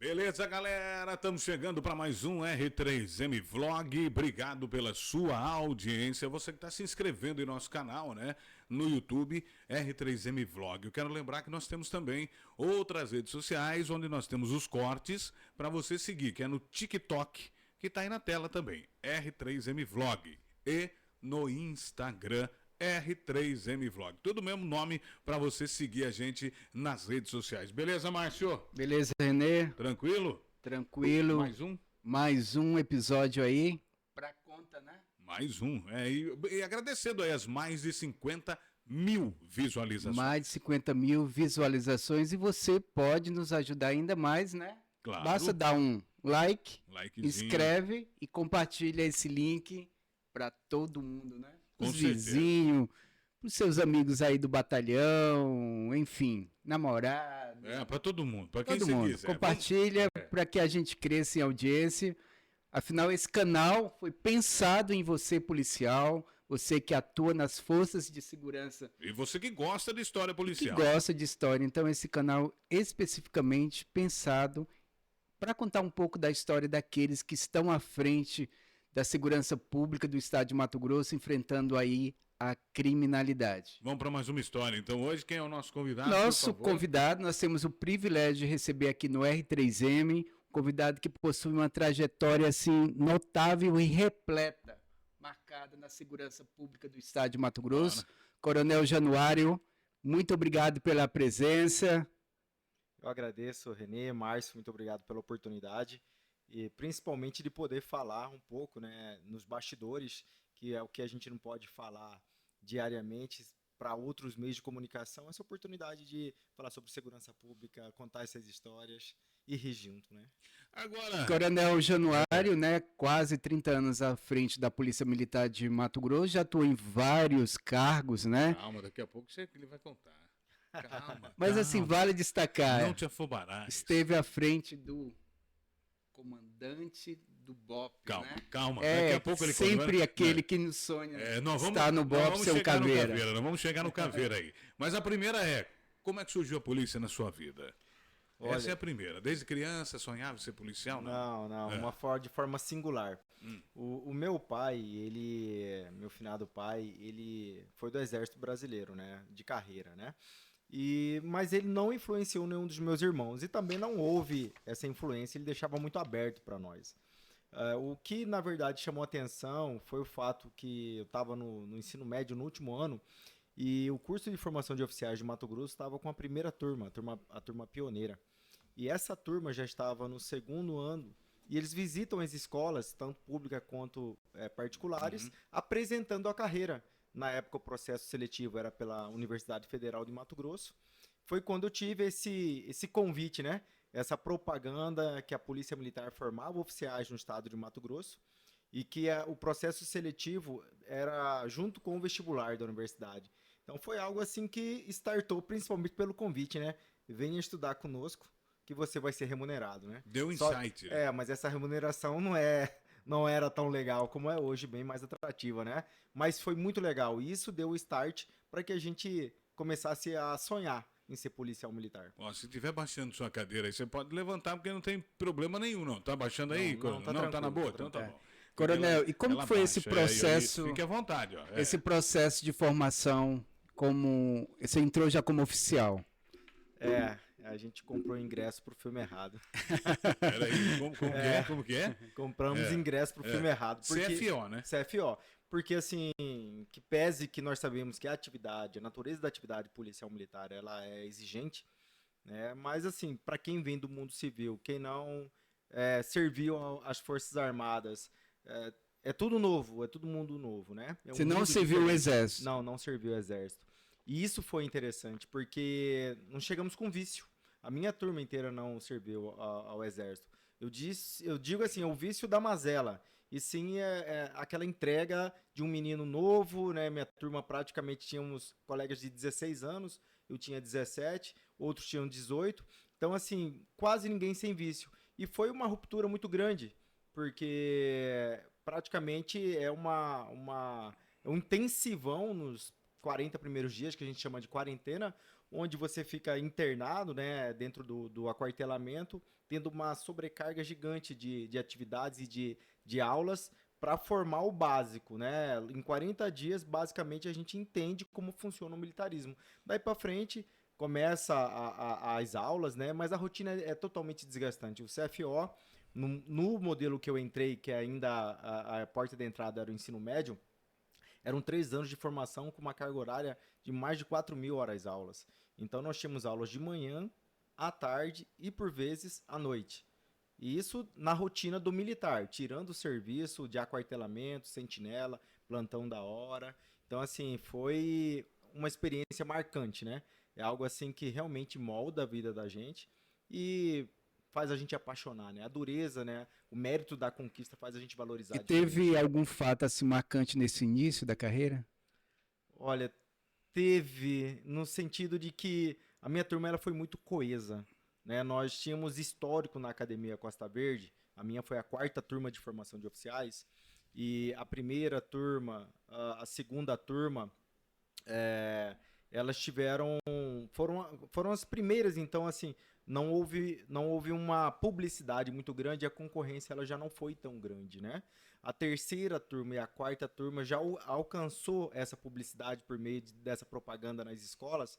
Beleza, galera? Estamos chegando para mais um R3M Vlog. Obrigado pela sua audiência. Você que está se inscrevendo em nosso canal, né? No YouTube, R3M Vlog. Eu quero lembrar que nós temos também outras redes sociais, onde nós temos os cortes para você seguir, que é no TikTok, que está aí na tela também, R3M Vlog. E no Instagram, R3M Vlog. Tudo o mesmo nome para você seguir a gente nas redes sociais. Beleza, Márcio? Beleza, Renê? Tranquilo? Tranquilo. Mais um? Mais um episódio aí. Pra conta, né? Mais um. E agradecendo aí as mais de 50 mil visualizações. Mais de 50 mil visualizações e você pode nos ajudar ainda mais, né? Claro. Basta dar um Likezinho. inscreve e compartilha esse link pra todo mundo, né? Com Os certeza. vizinhos, pros seus amigos aí do batalhão, enfim, namorado. Para todo mundo, para quem Todo você mundo. quiser. Compartilha para que a gente cresça em audiência. Afinal, esse canal foi pensado em você, policial, você que atua nas forças de segurança, E você que gosta de história que policial. gosta de história. Então, esse canal especificamente pensado para contar um pouco da história daqueles que estão à frente da segurança pública do estado de Mato Grosso, enfrentando aí a criminalidade. Vamos para mais uma história. Então, hoje, quem é o nosso convidado? Nosso por favor? convidado, nós temos o privilégio de receber aqui no R3M, um convidado que possui uma trajetória assim notável e repleta, marcada na segurança pública do estado de Mato Grosso. Coronel Januário, muito obrigado pela presença. Eu agradeço, Renê, Márcio, muito obrigado pela oportunidade e principalmente de poder falar um pouco, né, nos bastidores, que é o que a gente não pode falar diariamente para outros meios de comunicação, essa oportunidade de falar sobre segurança pública, contar essas histórias e rir junto, né? Agora, Coronel Januário, né, quase 30 anos à frente da Polícia Militar de Mato Grosso, já atuou em vários cargos, né? calma, daqui a pouco ele vai contar. Calma. Mas assim, calma. vale destacar, Não te afobarás. esteve à frente do comandante do BOP, Calma, né? calma. Daqui É a pouco ele sempre conta. aquele que nos sonha Nós vamos, estar no nós BOP, vamos ser um chegar no caveira. Nós vamos chegar no caveira aí. Mas a primeira é, como é que surgiu a polícia na sua vida? Olha, Essa é a primeira. Desde criança sonhava ser policial? Não, de forma singular. O meu pai, meu finado pai, ele foi do Exército Brasileiro, né, de carreira, né? Mas ele não influenciou nenhum dos meus irmãos e também não houve essa influência, ele deixava muito aberto para nós. O que, na verdade, chamou atenção foi o fato que eu estava no ensino médio no último ano e o curso de formação de oficiais de Mato Grosso estava com a primeira turma, a turma pioneira. E essa turma já estava no segundo ano e eles visitam as escolas, tanto públicas quanto particulares, apresentando a carreira. Na época, o processo seletivo era pela Universidade Federal de Mato Grosso. Foi quando eu tive esse convite, né? Essa propaganda que a Polícia Militar formava oficiais no estado de Mato Grosso e que o processo seletivo era junto com o vestibular da universidade. Então, foi algo assim que startou principalmente pelo convite, né? Venha estudar conosco que você vai ser remunerado, né? Deu insight. Né? Mas essa remuneração não era tão legal como é hoje, bem mais atrativa, né? Mas foi muito legal. E isso deu o start para que a gente começasse a sonhar em ser policial militar. Ó, se tiver baixando sua cadeira aí, você pode levantar, porque não tem problema nenhum, não. Tá baixando aí? Não, Tá na boa? tranquilo. Então tá bom. Coronel, e como que foi esse processo? Fique à vontade, ó. Esse processo de formação, como você entrou já como oficial? A gente comprou ingresso pro filme errado. Peraí, como que é? Compramos ingresso pro filme errado. CFO, né? CFO. Porque, assim, que pese que nós sabemos que a natureza da atividade policial militar, ela é exigente, né? Mas, assim, para quem vem do mundo civil, quem não serviu às Forças Armadas, é tudo novo, é todo mundo novo, né? Você não serviu o Exército? Não serviu o Exército. E isso foi interessante, porque não chegamos com vício. A minha turma inteira não serviu ao Exército. Eu digo assim, o vício da mazela. E sim aquela entrega de um menino novo, né? Minha turma praticamente tínhamos colegas de 16 anos, eu tinha 17, outros tinham 18. Então, assim, quase ninguém sem vício. E foi uma ruptura muito grande, porque praticamente é um intensivão nos 40 primeiros dias, que a gente chama de quarentena, onde você fica internado, né, dentro do aquartelamento, tendo uma sobrecarga gigante de atividades e de aulas para formar o básico, né? Em 40 dias, basicamente, a gente entende como funciona o militarismo. Daí para frente, começa as aulas, né? Mas a rotina é totalmente desgastante. O CFO, no modelo que eu entrei, que ainda a porta de entrada era o ensino médio, eram 3 anos de formação com uma carga horária de mais de 4.000 horas aulas. Então nós tínhamos aulas de manhã, à tarde e, por vezes, à noite. E isso na rotina do militar, tirando o serviço de aquartelamento, sentinela, plantão da hora. Então, assim, foi uma experiência marcante, né? É algo assim que realmente molda a vida da gente e faz a gente apaixonar, né? A dureza, né? O mérito da conquista faz a gente valorizar E diferente. teve algum fato assim marcante nesse início da carreira? Olha, teve no sentido de que a minha turma ela foi muito coesa, né? Nós tínhamos histórico na Academia Costa Verde. A minha foi a 4ª turma de formação de oficiais e a primeira turma, a segunda turma, elas foram as primeiras, então assim não houve uma publicidade muito grande, a concorrência ela já não foi tão grande, né? A terceira turma e a 4ª turma já alcançou essa publicidade por meio dessa propaganda nas escolas.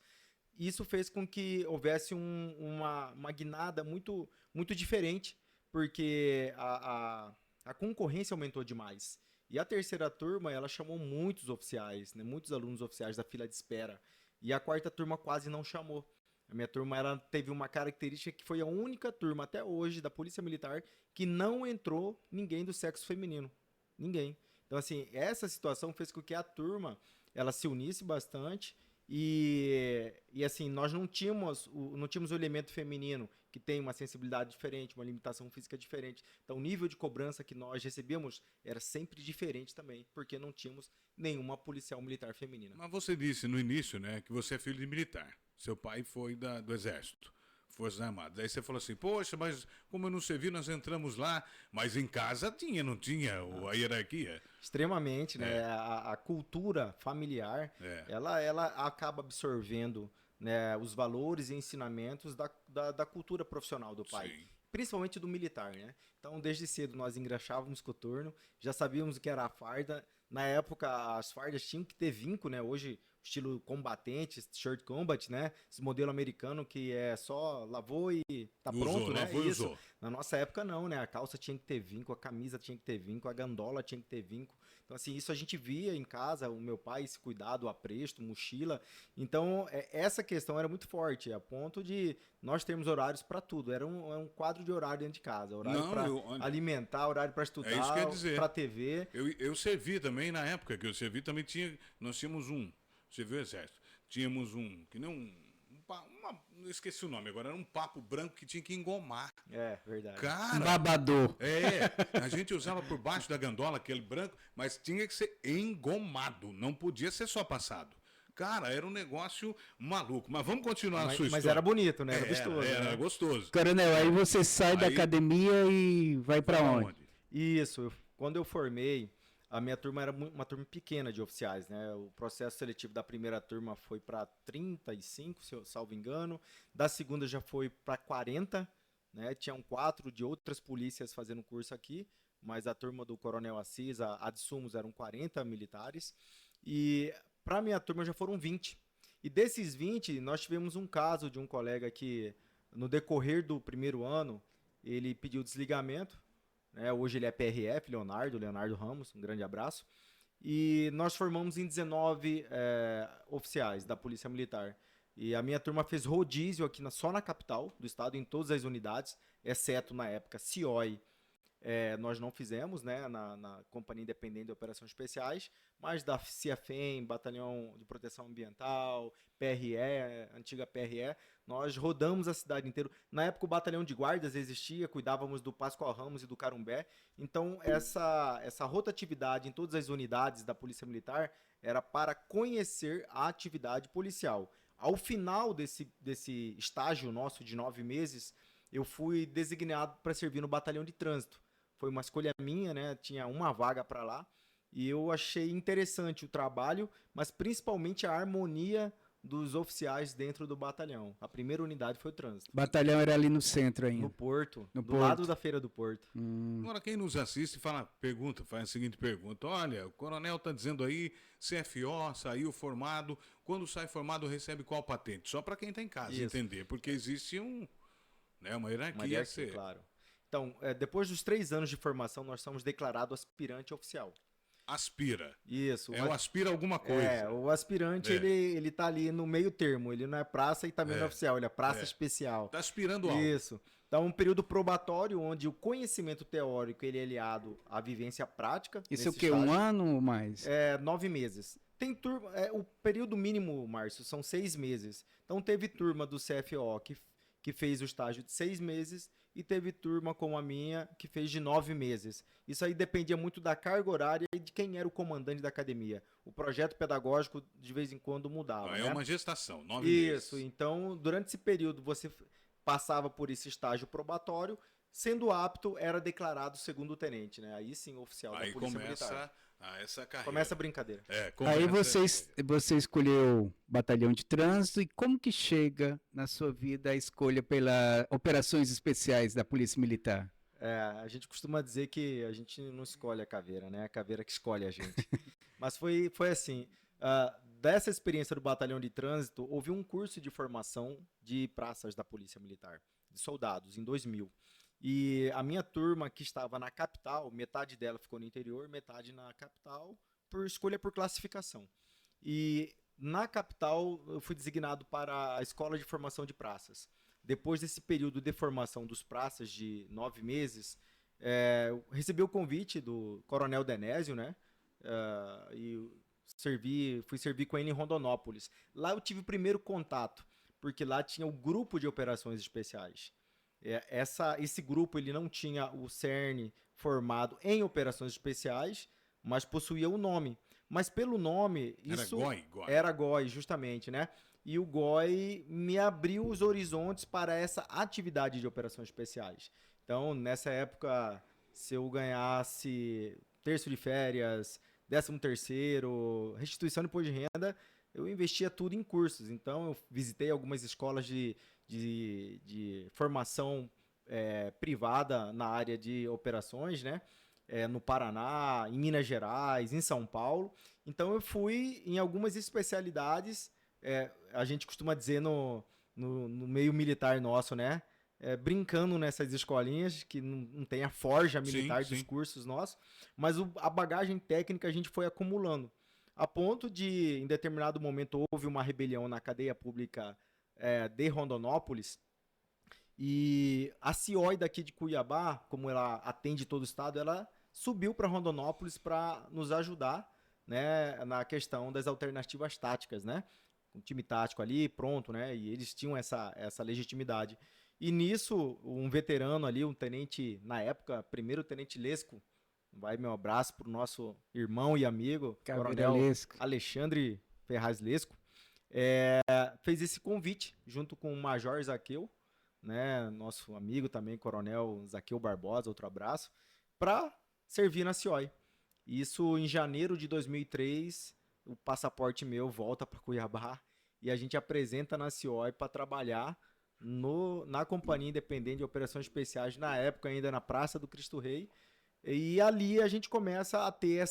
Isso fez com que houvesse uma guinada muito, muito diferente, porque a concorrência aumentou demais. E a terceira turma, ela chamou muitos oficiais, né, muitos alunos oficiais da fila de espera. E a 4ª turma quase não chamou. A minha turma ela teve uma característica que foi a única turma até hoje da Polícia Militar que não entrou ninguém do sexo feminino. Ninguém. Então, assim, essa situação fez com que a turma ela se unisse bastante e assim, nós não tínhamos o elemento feminino que tem uma sensibilidade diferente, uma limitação física diferente. Então, o nível de cobrança que nós recebíamos era sempre diferente também, porque não tínhamos nenhuma policial militar feminina. Mas você disse no início, né, que você é filho de militar. Seu pai foi do Exército, Forças Armadas. Aí você falou assim, poxa, mas como eu não servi, nós entramos lá. Mas em casa não tinha a hierarquia. Extremamente, né? A cultura familiar, ela acaba absorvendo, né, os valores e ensinamentos da cultura profissional do pai. Sim. Principalmente do militar, né? Então, desde cedo nós engraxávamos coturno, já sabíamos o que era a farda. Na época, as fardas tinham que ter vinco, né? Hoje, estilo combatente, shirt combat, né? Esse modelo americano que é só lavou e tá pronto, né? Lavou e Isso. usou. Na nossa época, não, né? A calça tinha que ter vinco, a camisa tinha que ter vinco, a gandola tinha que ter vinco. Então, assim, isso a gente via em casa, o meu pai, esse cuidado, apresto, mochila. Então, essa questão era muito forte, a ponto de nós termos horários para tudo. Era um quadro de horário dentro de casa. Horário para alimentar, horário para estudar, é isso que eu ia dizer. para TV. Eu servi também, na época que eu servi, também nós tínhamos você viu o Exército, tínhamos que nem não esqueci o nome agora, era um papo branco que tinha que engomar. É, verdade. Cara, Babador. a gente usava por baixo da gandola aquele branco, mas tinha que ser engomado, não podia ser só passado. Cara, era um negócio maluco. Mas vamos continuar a sua história. Mas era bonito, né? Era vistoso. Era gostoso. Coronel, aí você sai da academia e vai pra onde? Isso, quando eu formei, a minha turma era uma turma pequena de oficiais, né? O processo seletivo da primeira turma foi para 35, se eu salvo engano. Da segunda já foi para 40, né? Tinham 4 de outras polícias fazendo curso aqui, mas a turma do Coronel Assis, a de Sumos, eram 40 militares. E para minha turma já foram 20. E desses 20, nós tivemos um caso de um colega que, no decorrer do primeiro ano, ele pediu desligamento. Hoje ele é PRF, Leonardo Ramos, um grande abraço. E nós formamos em 19 oficiais da Polícia Militar. E a minha turma fez rodízio aqui só na capital do estado, em todas as unidades, exceto na época CIOI. Nós não fizemos, né, na Companhia Independente de Operações Especiais, mas da CIAFEM, Batalhão de Proteção Ambiental, PRE, antiga PRE, nós rodamos a cidade inteira. Na época o Batalhão de Guardas existia, cuidávamos do Pascoal Ramos e do Carumbé, então essa rotatividade em todas as unidades da Polícia Militar era para conhecer a atividade policial. Ao final desse estágio nosso de 9 meses, eu fui designado para servir no Batalhão de Trânsito. Foi uma escolha minha, né? Tinha uma vaga para lá e eu achei interessante o trabalho, mas principalmente a harmonia dos oficiais dentro do batalhão. A primeira unidade foi o trânsito. O batalhão era ali no centro ainda. No Porto, No do Porto. lado da Feira do Porto. Agora, quem nos assiste faz a seguinte pergunta: olha, o coronel está dizendo aí, CFO, saiu formado. Quando sai formado, recebe qual patente? Só para quem está em casa Isso. entender, porque existe uma hierarquia. Uma hierarquia, claro. Então, depois dos 3 anos de formação, nós somos declarados aspirante oficial. Aspira. Isso. O aspira alguma coisa. O aspirante, ele tá ali no meio termo. Ele não é praça e também não é oficial, ele é praça especial. Está aspirando algo. Isso. Então, um período probatório onde o conhecimento teórico ele é aliado à vivência prática. Isso é o nesse quê? estágio. 1 ano ou mais? 9 meses. Tem turma, o período mínimo, Márcio, são 6 meses. Então, teve turma do CFO que fez o estágio de 6 meses e teve turma como a minha que fez de 9 meses. Isso aí dependia muito da carga horária e de quem era o comandante da academia. O projeto pedagógico, de vez em quando, mudava. É né? uma gestação, 9 meses. Isso. Então, durante esse período, você passava por esse estágio probatório. Sendo apto, era declarado segundo tenente, né? Aí sim, oficial Aí da Polícia começa Militar. essa carreira. Começa a brincadeira. Aí você escolheu batalhão de trânsito e como que chega na sua vida a escolha pela operações especiais da Polícia Militar? A gente costuma dizer que a gente não escolhe a caveira, né? A caveira que escolhe a gente. Mas foi assim, dessa experiência do batalhão de trânsito, houve um curso de formação de praças da Polícia Militar, de soldados, em 2000. E a minha turma que estava na capital, metade dela ficou no interior, metade na capital, por escolha por classificação. E na capital eu fui designado para a Escola de Formação de Praças. Depois desse período de formação dos praças de 9 meses, eu recebi o convite do Coronel Denésio, né? E fui servir com ele em Rondonópolis. Lá eu tive o primeiro contato, porque lá tinha o grupo de operações especiais. Esse grupo ele não tinha o CERN formado em operações especiais, mas possuía o nome. Mas pelo nome, isso era GOI, justamente, né? E o GOI me abriu os horizontes para essa atividade de operações especiais. Então, nessa época, se eu ganhasse terço de férias, 13º, restituição de imposto de renda, eu investia tudo em cursos. Então, eu visitei algumas escolas de formação privada na área de operações, né? No Paraná, em Minas Gerais, em São Paulo. Então, eu fui em algumas especialidades, a gente costuma dizer no meio militar nosso, né? Brincando nessas escolinhas, que não tem a forja militar dos cursos nossos, mas a bagagem técnica a gente foi acumulando. A ponto de, em determinado momento, houve uma rebelião na cadeia pública de Rondonópolis, e a CIOI daqui de Cuiabá, como ela atende todo o estado, ela subiu para Rondonópolis para nos ajudar, né, na questão das alternativas táticas, né? Um time tático ali, pronto, né? E eles tinham essa legitimidade. E nisso, um veterano ali, um tenente, na época, primeiro tenente Lesco, vai meu abraço para o nosso irmão e amigo, Coronel Alexandre Ferraz Lesco, fez esse convite junto com o Major Zaqueu, né, nosso amigo também, Coronel Zaqueu Barbosa, outro abraço, para servir na CIOI. Isso em janeiro de 2003, o passaporte meu volta para Cuiabá e a gente apresenta na CIOI para trabalhar na Companhia Independente de Operações Especiais, na época ainda na Praça do Cristo Rei. E ali a gente começa a ter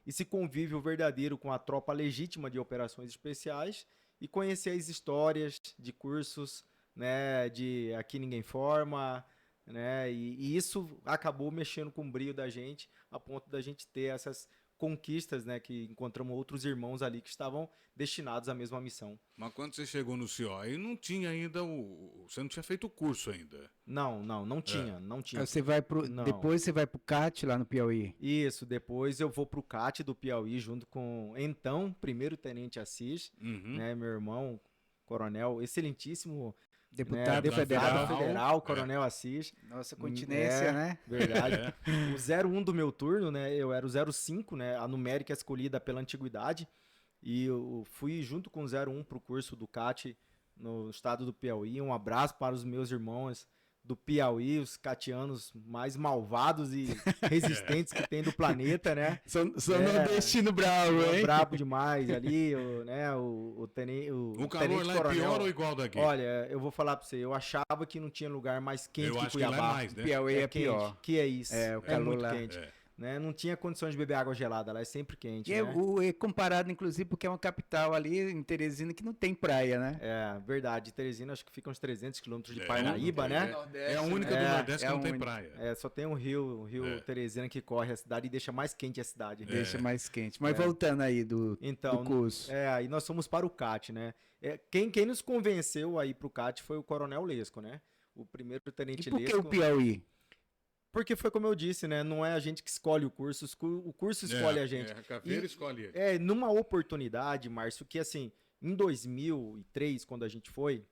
esse convívio verdadeiro com a tropa legítima de operações especiais e conhecer as histórias de cursos, né, de Aqui Ninguém Forma, né, e isso acabou mexendo com o brilho da gente, a ponto da gente ter essas conquistas, né, que encontramos outros irmãos ali que estavam destinados à mesma missão. Mas quando você chegou no CIOI, não tinha ainda você não tinha feito o curso ainda? Não tinha. Aí depois você vai pro CAT lá no Piauí? Isso, depois eu vou pro CAT do Piauí junto com, então, primeiro tenente Assis, né, meu irmão, coronel, excelentíssimo deputado federal, Coronel Assis. Nossa continência, né? Verdade. O 01 do meu turno, né? Eu era o 05, né? A numérica escolhida pela antiguidade. E eu fui junto com o 01 para o curso do CAT no estado do Piauí. Um abraço para os meus irmãos do Piauí, os catianos mais malvados e resistentes que tem do planeta, né? São É. nordestino bravo, hein? Brabo demais ali, o O calor tenente lá é coronel. pior ou igual daqui? Olha, eu vou falar pra você, eu achava que não tinha lugar mais quente eu que acho que lá Cuiabá. é mais, né? Piauí é quente, pior. que é isso. É, o calor muito lá. quente. Né? Não tinha condições de beber água gelada, lá é sempre quente, E né? é comparado, inclusive, porque é uma capital ali em Teresina que não tem praia, né? É, verdade. Teresina acho que fica uns 300 quilômetros de É, Parnaíba, não tem, né? É a única do É, Nordeste é que a não tem única. praia. É, só tem o rio É. Teresina que corre a cidade e deixa mais quente a cidade. Deixa mais quente. Mas voltando aí do Então, curso. aí nós fomos para o CAT, né? Quem nos convenceu a ir para o CAT foi o Coronel Lesco, né? O primeiro E tenente por que Lesco. o Piauí? Porque foi como eu disse, né? Não é a gente que escolhe o curso curso escolhe a gente. A Caveira escolhe ele. Numa oportunidade, Márcio, que assim, em 2003, quando a gente foi,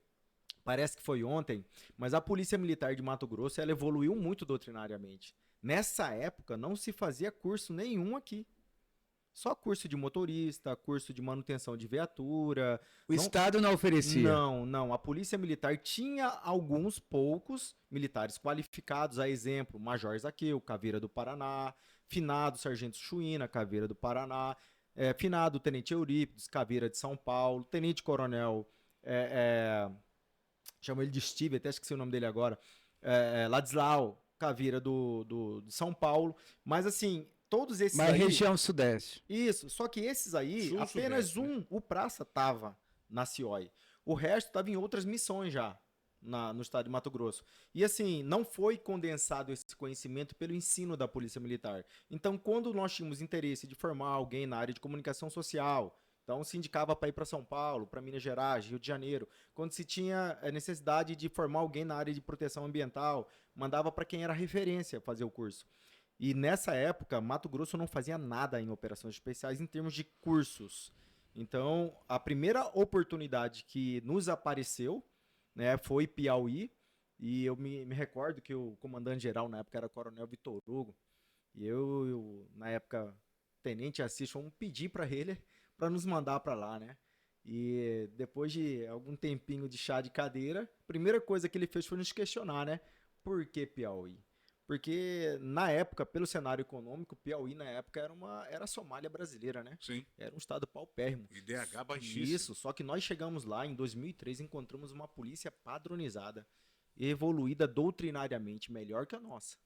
parece que foi ontem, mas a Polícia Militar de Mato Grosso, ela evoluiu muito doutrinariamente. Nessa época, não se fazia curso nenhum aqui. Só curso de motorista, curso de manutenção de viatura. O Estado não oferecia. Não. A Polícia Militar tinha alguns poucos militares qualificados, a exemplo, Major Zaqueu, Caveira do Paraná, finado Sargento Chuína, Caveira do Paraná, finado Tenente Eurípides, Caveira de São Paulo, Tenente Coronel, chamo ele de Steve, até esqueci o nome dele agora, Ladislau, Caveira de São Paulo, mas assim, todos esses Mas aí... região sudeste. Isso, só que esses aí, Sul, apenas sudeste, né? o Praça tava na CIOI. O resto estava em outras missões já, no estado de Mato Grosso. E assim, não foi condensado esse conhecimento pelo ensino da Polícia Militar. Então, quando nós tínhamos interesse de formar alguém na área de comunicação social, então se indicava para ir para São Paulo, para Minas Gerais, Rio de Janeiro. Quando se tinha necessidade de formar alguém na área de proteção ambiental, mandava para quem era referência fazer o curso. E nessa época, Mato Grosso não fazia nada em operações especiais em termos de cursos. Então, a primeira oportunidade que nos apareceu, né, foi Piauí. E eu me recordo que o comandante-geral na época era o Coronel Vitor Hugo. E eu na época, Tenente Assis, fomos pedir para ele para nos mandar para lá, né? E depois de algum tempinho de chá de cadeira, a primeira coisa que ele fez foi nos questionar, né? Por que Piauí? Porque, na época, pelo cenário econômico, Piauí, na época, era a Somália brasileira, né? Sim. Era um estado paupérrimo. IDH baixíssimo. Isso, só que nós chegamos lá, em 2003, e encontramos uma polícia padronizada, evoluída doutrinariamente, melhor que a nossa,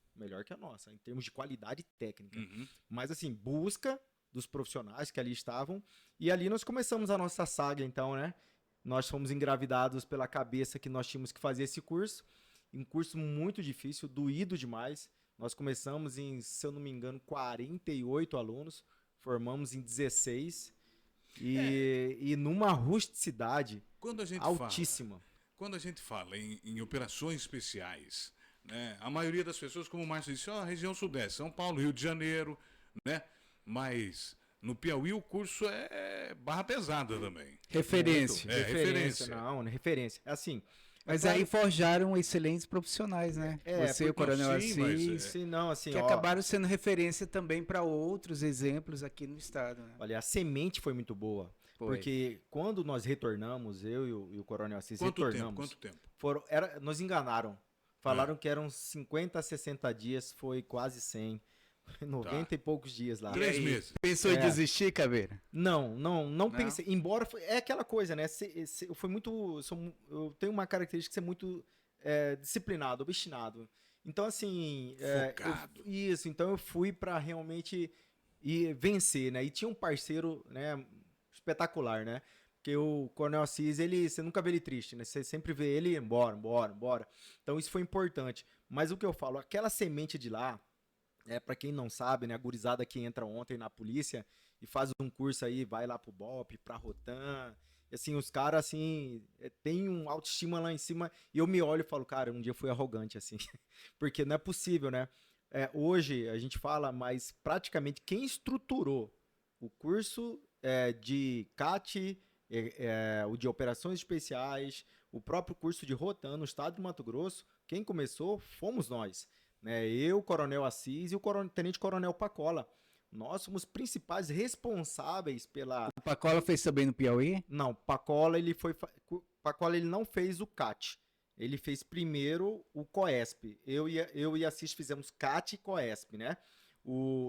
em termos de qualidade técnica. Uhum. Mas, assim, busca dos profissionais que ali estavam, e ali nós começamos a nossa saga, então, né? Nós fomos engravidados pela cabeça que nós tínhamos que fazer esse curso, um curso muito difícil, doído demais. Nós começamos em, se eu não me engano, 48 alunos, formamos em 16 e numa rusticidade altíssima. Quando a gente fala em operações especiais, né, a maioria das pessoas, como o Márcio disse, região sudeste, São Paulo, Rio de Janeiro, né? Mas no Piauí o curso é barra pesada também. Referência. Referência. Não, referência. É assim... Mas claro, aí forjaram excelentes profissionais, né? Você e o Coronel sim, mas Assis, sim, não, assim, que acabaram sendo referência também para outros exemplos aqui no estado, né? Olha, a semente foi muito boa. Foi. Porque quando nós retornamos, eu e o Coronel Assis Quanto retornamos. tempo? Nos enganaram. Falaram que eram 50 a 60 dias, foi quase 100. 90 e poucos dias lá. 3 meses. Pensou em desistir, Caveira? Não pensei. Embora é aquela coisa, né? Eu tenho uma característica de ser muito disciplinado, obstinado. Então, assim. Focado. Então eu fui para realmente vencer, né? E tinha um parceiro, né, espetacular, né? Porque o Coronel Assis, você nunca vê ele triste, né? Você sempre vê ele, bora. Então isso foi importante. Mas o que eu falo, aquela semente de lá, para quem não sabe, né, a gurizada que entra ontem na polícia e faz um curso aí, vai lá pro BOP, pra Rotan, e assim, os caras, assim, tem um autoestima lá em cima, e eu me olho e falo, cara, um dia eu fui arrogante, assim, porque não é possível, né? Hoje a gente fala, mas praticamente quem estruturou o curso de CAT, o de Operações Especiais, o próprio curso de Rotan no estado de Mato Grosso, quem começou fomos nós. Eu, Coronel Assis e o Tenente Coronel Pacola. Nós somos principais responsáveis pela... O Pacola fez também no Piauí? Não, Pacola ele não fez o CAT. ele fez primeiro o COESP. Eu e a Cis fizemos CAT e COESP, né?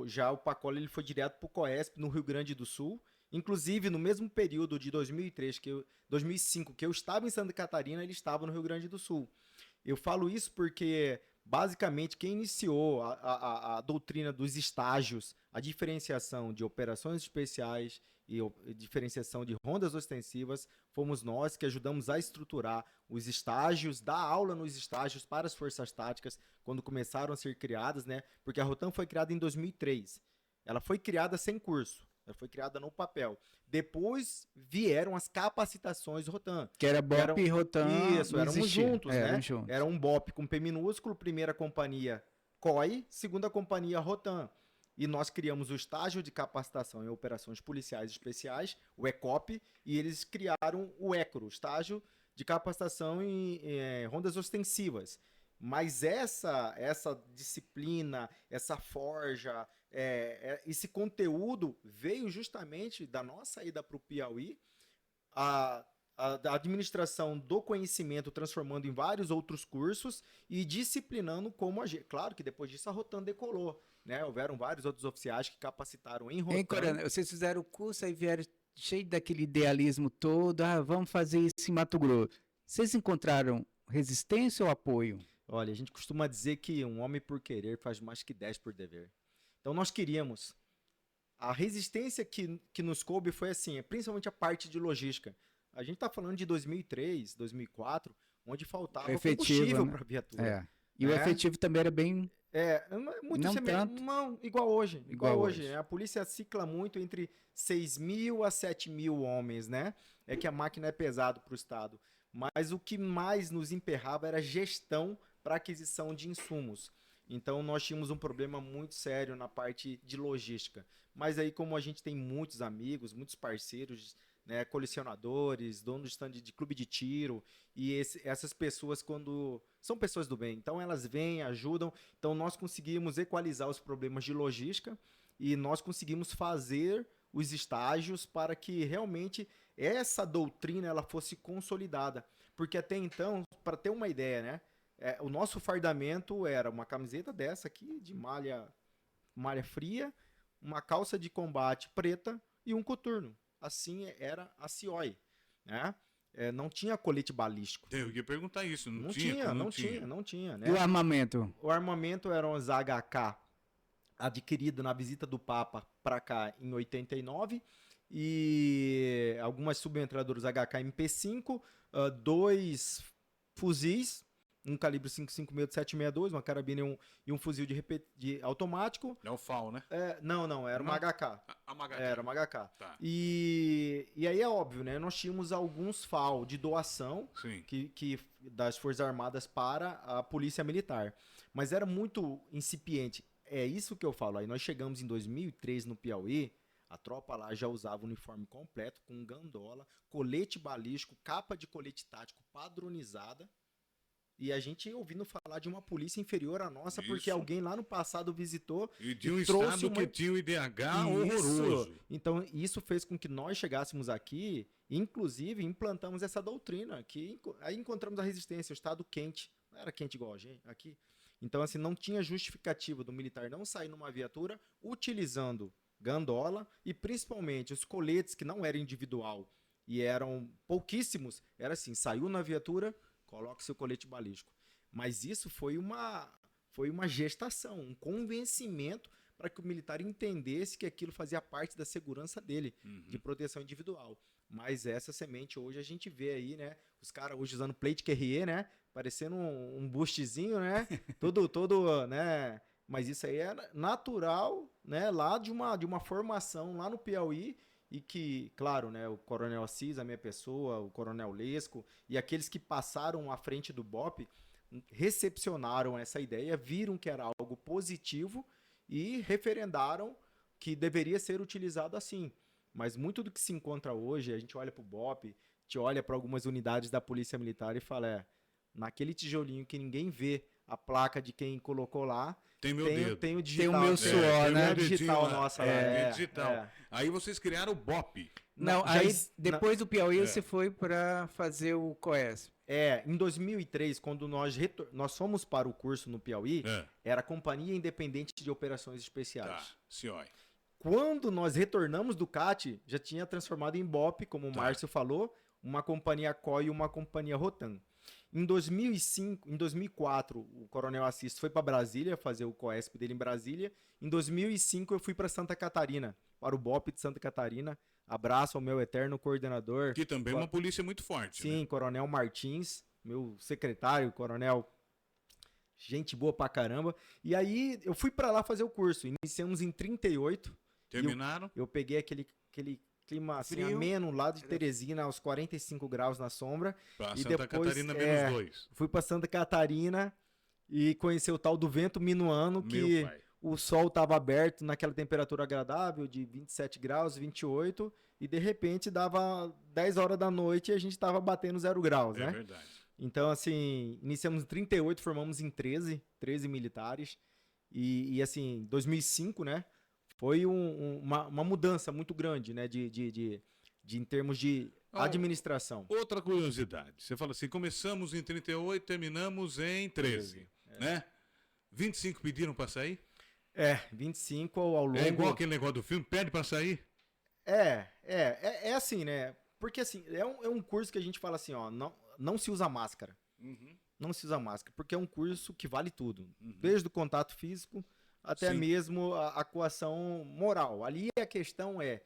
Já o Pacola ele foi direto para o COESP no Rio Grande do Sul. Inclusive, no mesmo período de 2005, que eu estava em Santa Catarina, ele estava no Rio Grande do Sul. Eu falo isso porque, basicamente, quem iniciou a doutrina dos estágios, a diferenciação de operações especiais e diferenciação de rondas ostensivas, fomos nós que ajudamos a estruturar os estágios, dar aula nos estágios para as forças táticas, quando começaram a ser criadas, né? Porque a Rotam foi criada em 2003. Ela foi criada sem curso. Ela foi criada no papel. Depois vieram as capacitações Rotam. Que era BOP e Rotam. Isso, éramos juntos, né? Eram juntos. Era um BOP com P minúsculo, primeira companhia COI, segunda companhia Rotam. E nós criamos o estágio de capacitação em operações policiais especiais, o ECOP, e eles criaram o ECRO, o estágio de capacitação em rondas ostensivas. Mas essa disciplina, essa forja, esse conteúdo veio justamente da nossa ida para o Piauí, a administração do conhecimento transformando em vários outros cursos e disciplinando como agir. Claro que depois disso a Rotam decolou, né? Houveram vários outros oficiais que capacitaram em Rotam. Hein, Coronel, vocês fizeram o curso, aí vieram cheio daquele idealismo todo, vamos fazer isso em Mato Grosso. Vocês encontraram resistência ou apoio? Olha, a gente costuma dizer que um homem por querer faz mais que 10 por dever. Então nós queríamos. A resistência que nos coube foi assim, principalmente a parte de logística. A gente está falando de 2003, 2004, onde faltava combustível, né, para a viatura. E o efetivo também era bem... muito não tanto. Não, igual hoje. Igual hoje. A polícia cicla muito entre 6.000 a 7.000 homens, né? É que a máquina é pesado para o Estado. Mas o que mais nos emperrava era gestão para aquisição de insumos. Então, nós tínhamos um problema muito sério na parte de logística. Mas aí, como a gente tem muitos amigos, muitos parceiros, né, colecionadores, donos de stand de clube de tiro, e essas pessoas, quando são pessoas do bem, então elas vêm, ajudam. Então, nós conseguimos equalizar os problemas de logística e nós conseguimos fazer os estágios para que realmente essa doutrina ela fosse consolidada. Porque até então, para ter uma ideia, né, o nosso fardamento era uma camiseta dessa aqui, de malha fria, uma calça de combate preta e um coturno. Assim era a CIOI, né? Não tinha colete balístico. Eu ia perguntar isso, não tinha, né? E o armamento? O armamento eram os HK, adquirido na visita do Papa para cá em 89, e algumas submetradoras HK MP5, 2 fuzis, um calibre 5.56 de 7.62, uma carabina e um fuzil de automático. É o FAL, né? Não, era uma HK. Uma HK. Era uma HK. Tá. E aí é óbvio, né? Nós tínhamos alguns FAL de doação que das Forças Armadas para a Polícia Militar. Mas era muito incipiente. É isso que eu falo. Aí nós chegamos em 2003 no Piauí, a tropa lá já usava o uniforme completo, com gandola, colete balístico, capa de colete tático padronizada. E a gente ouvindo falar de uma polícia inferior à nossa, porque alguém lá no passado visitou e de um estado que tinha o IDH horroroso. Então, isso fez com que nós chegássemos aqui, inclusive implantamos essa doutrina, que aí encontramos a resistência, o estado quente. Não era quente igual a gente aqui. Então, assim, não tinha justificativa do militar não sair numa viatura utilizando gandola e principalmente os coletes que não eram individual e eram pouquíssimos. Era assim, saiu na viatura, coloque seu colete balístico. Mas isso foi uma gestação, um convencimento para que o militar entendesse que aquilo fazia parte da segurança dele, de proteção individual. Mas essa semente hoje a gente vê aí, né? Os caras hoje usando plate QRE, né? Parecendo um boostzinho, né? todo, né? Mas isso aí era natural, né? Lá de uma formação lá no Piauí. E que, claro, né, o Coronel Assis, a minha pessoa, o Coronel Lesco e aqueles que passaram à frente do BOP recepcionaram essa ideia, viram que era algo positivo e referendaram que deveria ser utilizado assim. Mas muito do que se encontra hoje, a gente olha para o BOP, a gente olha para algumas unidades da Polícia Militar e fala, naquele tijolinho que ninguém vê a placa de quem colocou lá, tem meu dedo. Tem o digital. Tem o meu suor, né? Digital nossa. Digital. Aí vocês criaram o BOP. Não, já aí is- depois do Piauí É. você foi para fazer o COESP. em 2003, quando nós fomos para o curso no Piauí, É. era a Companhia Independente de Operações Tá, Especiais. senhor. Quando nós retornamos do CAT, já tinha transformado em BOP, como o Tá. Márcio falou, uma companhia COI e uma companhia Rotan. Em 2005, em 2004, o Coronel Assis foi para Brasília fazer o COESP dele em Brasília. Em 2005 eu fui para Santa Catarina, para o BOP de Santa Catarina. Abraço ao meu eterno coordenador. Que também é uma polícia muito forte, Sim, né? Coronel Martins, meu secretário, coronel, gente boa pra caramba. E aí eu fui pra lá fazer o curso. Iniciamos em 38. Terminaram? Eu peguei aquele clima assim, Frio. ameno lá de Teresina, aos 45 graus na sombra. Pra E Santa depois, Catarina, -2. Fui pra Santa Catarina e conheci o tal do vento minuano, Meu que pai. o sol estava aberto naquela temperatura agradável de 27 graus, 28, e de repente dava 10 horas da noite e a gente estava batendo 0 graus, É né? verdade. Então, assim, iniciamos em 38, formamos em 13 militares. E assim, 2005, né? Foi uma mudança muito grande, né? Em termos de Ó, administração. Outra curiosidade. Você fala assim, começamos em 38, terminamos em 13, né? 25 pediram pra sair? 25 ao longo... É igual aquele negócio do filme, pede pra sair? É assim, né? Porque assim, é um curso que a gente fala assim, ó, não se usa máscara. Uhum. Não se usa máscara, porque é um curso que vale tudo. Desde o contato físico até Sim. mesmo a coação moral. Ali a questão é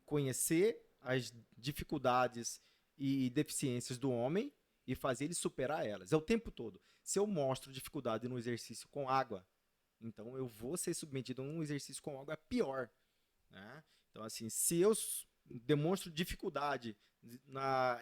conhecer as dificuldades e deficiências do homem e fazer ele superar elas. É o tempo todo. Se eu mostro dificuldade no exercício com água, então eu vou ser submetido a um exercício com água pior, né? Então, assim, se eu demonstro dificuldade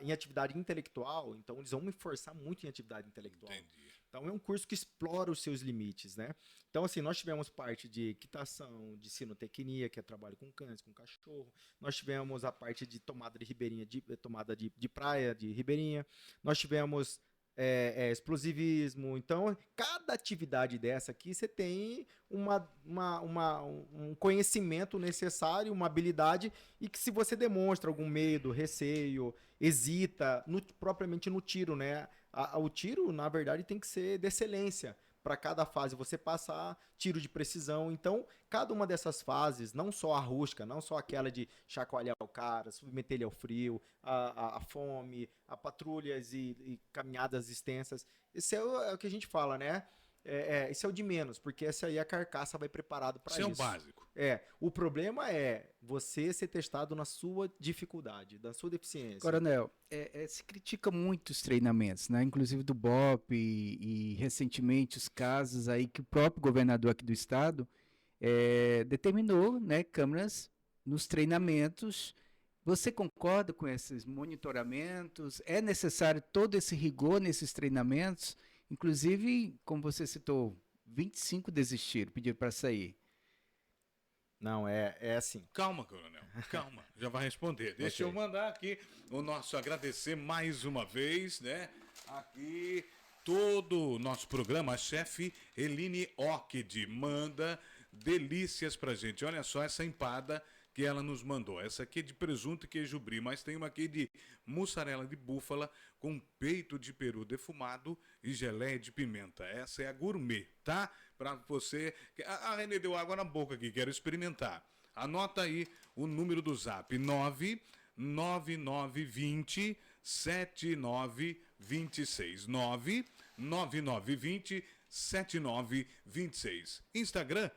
em atividade intelectual, então eles vão me forçar muito em atividade intelectual. Entendi. Então é um curso que explora os seus limites, né? Então, assim, nós tivemos parte de equitação, de sinotecnia, que é trabalho com cães, com cachorro. Nós tivemos a parte de tomada de ribeirinha, tomada de praia, de ribeirinha. Nós tivemos explosivismo. Então, cada atividade dessa aqui, você tem um conhecimento necessário, uma habilidade, e que se você demonstra algum medo, receio, hesita, propriamente no tiro, né? O tiro, na verdade, tem que ser de excelência. Para cada fase você passar, tiro de precisão. Então, cada uma dessas fases, não só a rústica, não só aquela de chacoalhar o cara, submeter ele ao frio, a fome, a patrulhas e caminhadas extensas. Esse é o que a gente fala, né? Esse é o de menos, porque essa aí a carcaça vai preparado para Isso isso. é o básico. O problema é você ser testado na sua dificuldade, da sua deficiência. Coronel, se critica muito os treinamentos, né? Inclusive do BOP e recentemente os casos aí que o próprio governador aqui do estado determinou, né, câmeras nos treinamentos. Você concorda com esses monitoramentos? É necessário todo esse rigor nesses treinamentos? Inclusive, como você citou, 25 desistiram, pediram para sair. Não, é assim. Calma, coronel, calma, já vai responder. Deixa eu mandar aqui o nosso agradecer mais uma vez, né? Aqui, todo o nosso programa, a chefe Eline Ocked manda delícias pra gente. Olha só essa empada que ela nos mandou. Essa aqui é de presunto e queijo brie, mas tem uma aqui de mussarela de búfala com peito de peru defumado e geleia de pimenta. Essa é a gourmet, tá? Pra você... A Renê deu água na boca aqui, quero experimentar. Anota aí o número do zap, 99920 7926. 99920 7926. Instagram,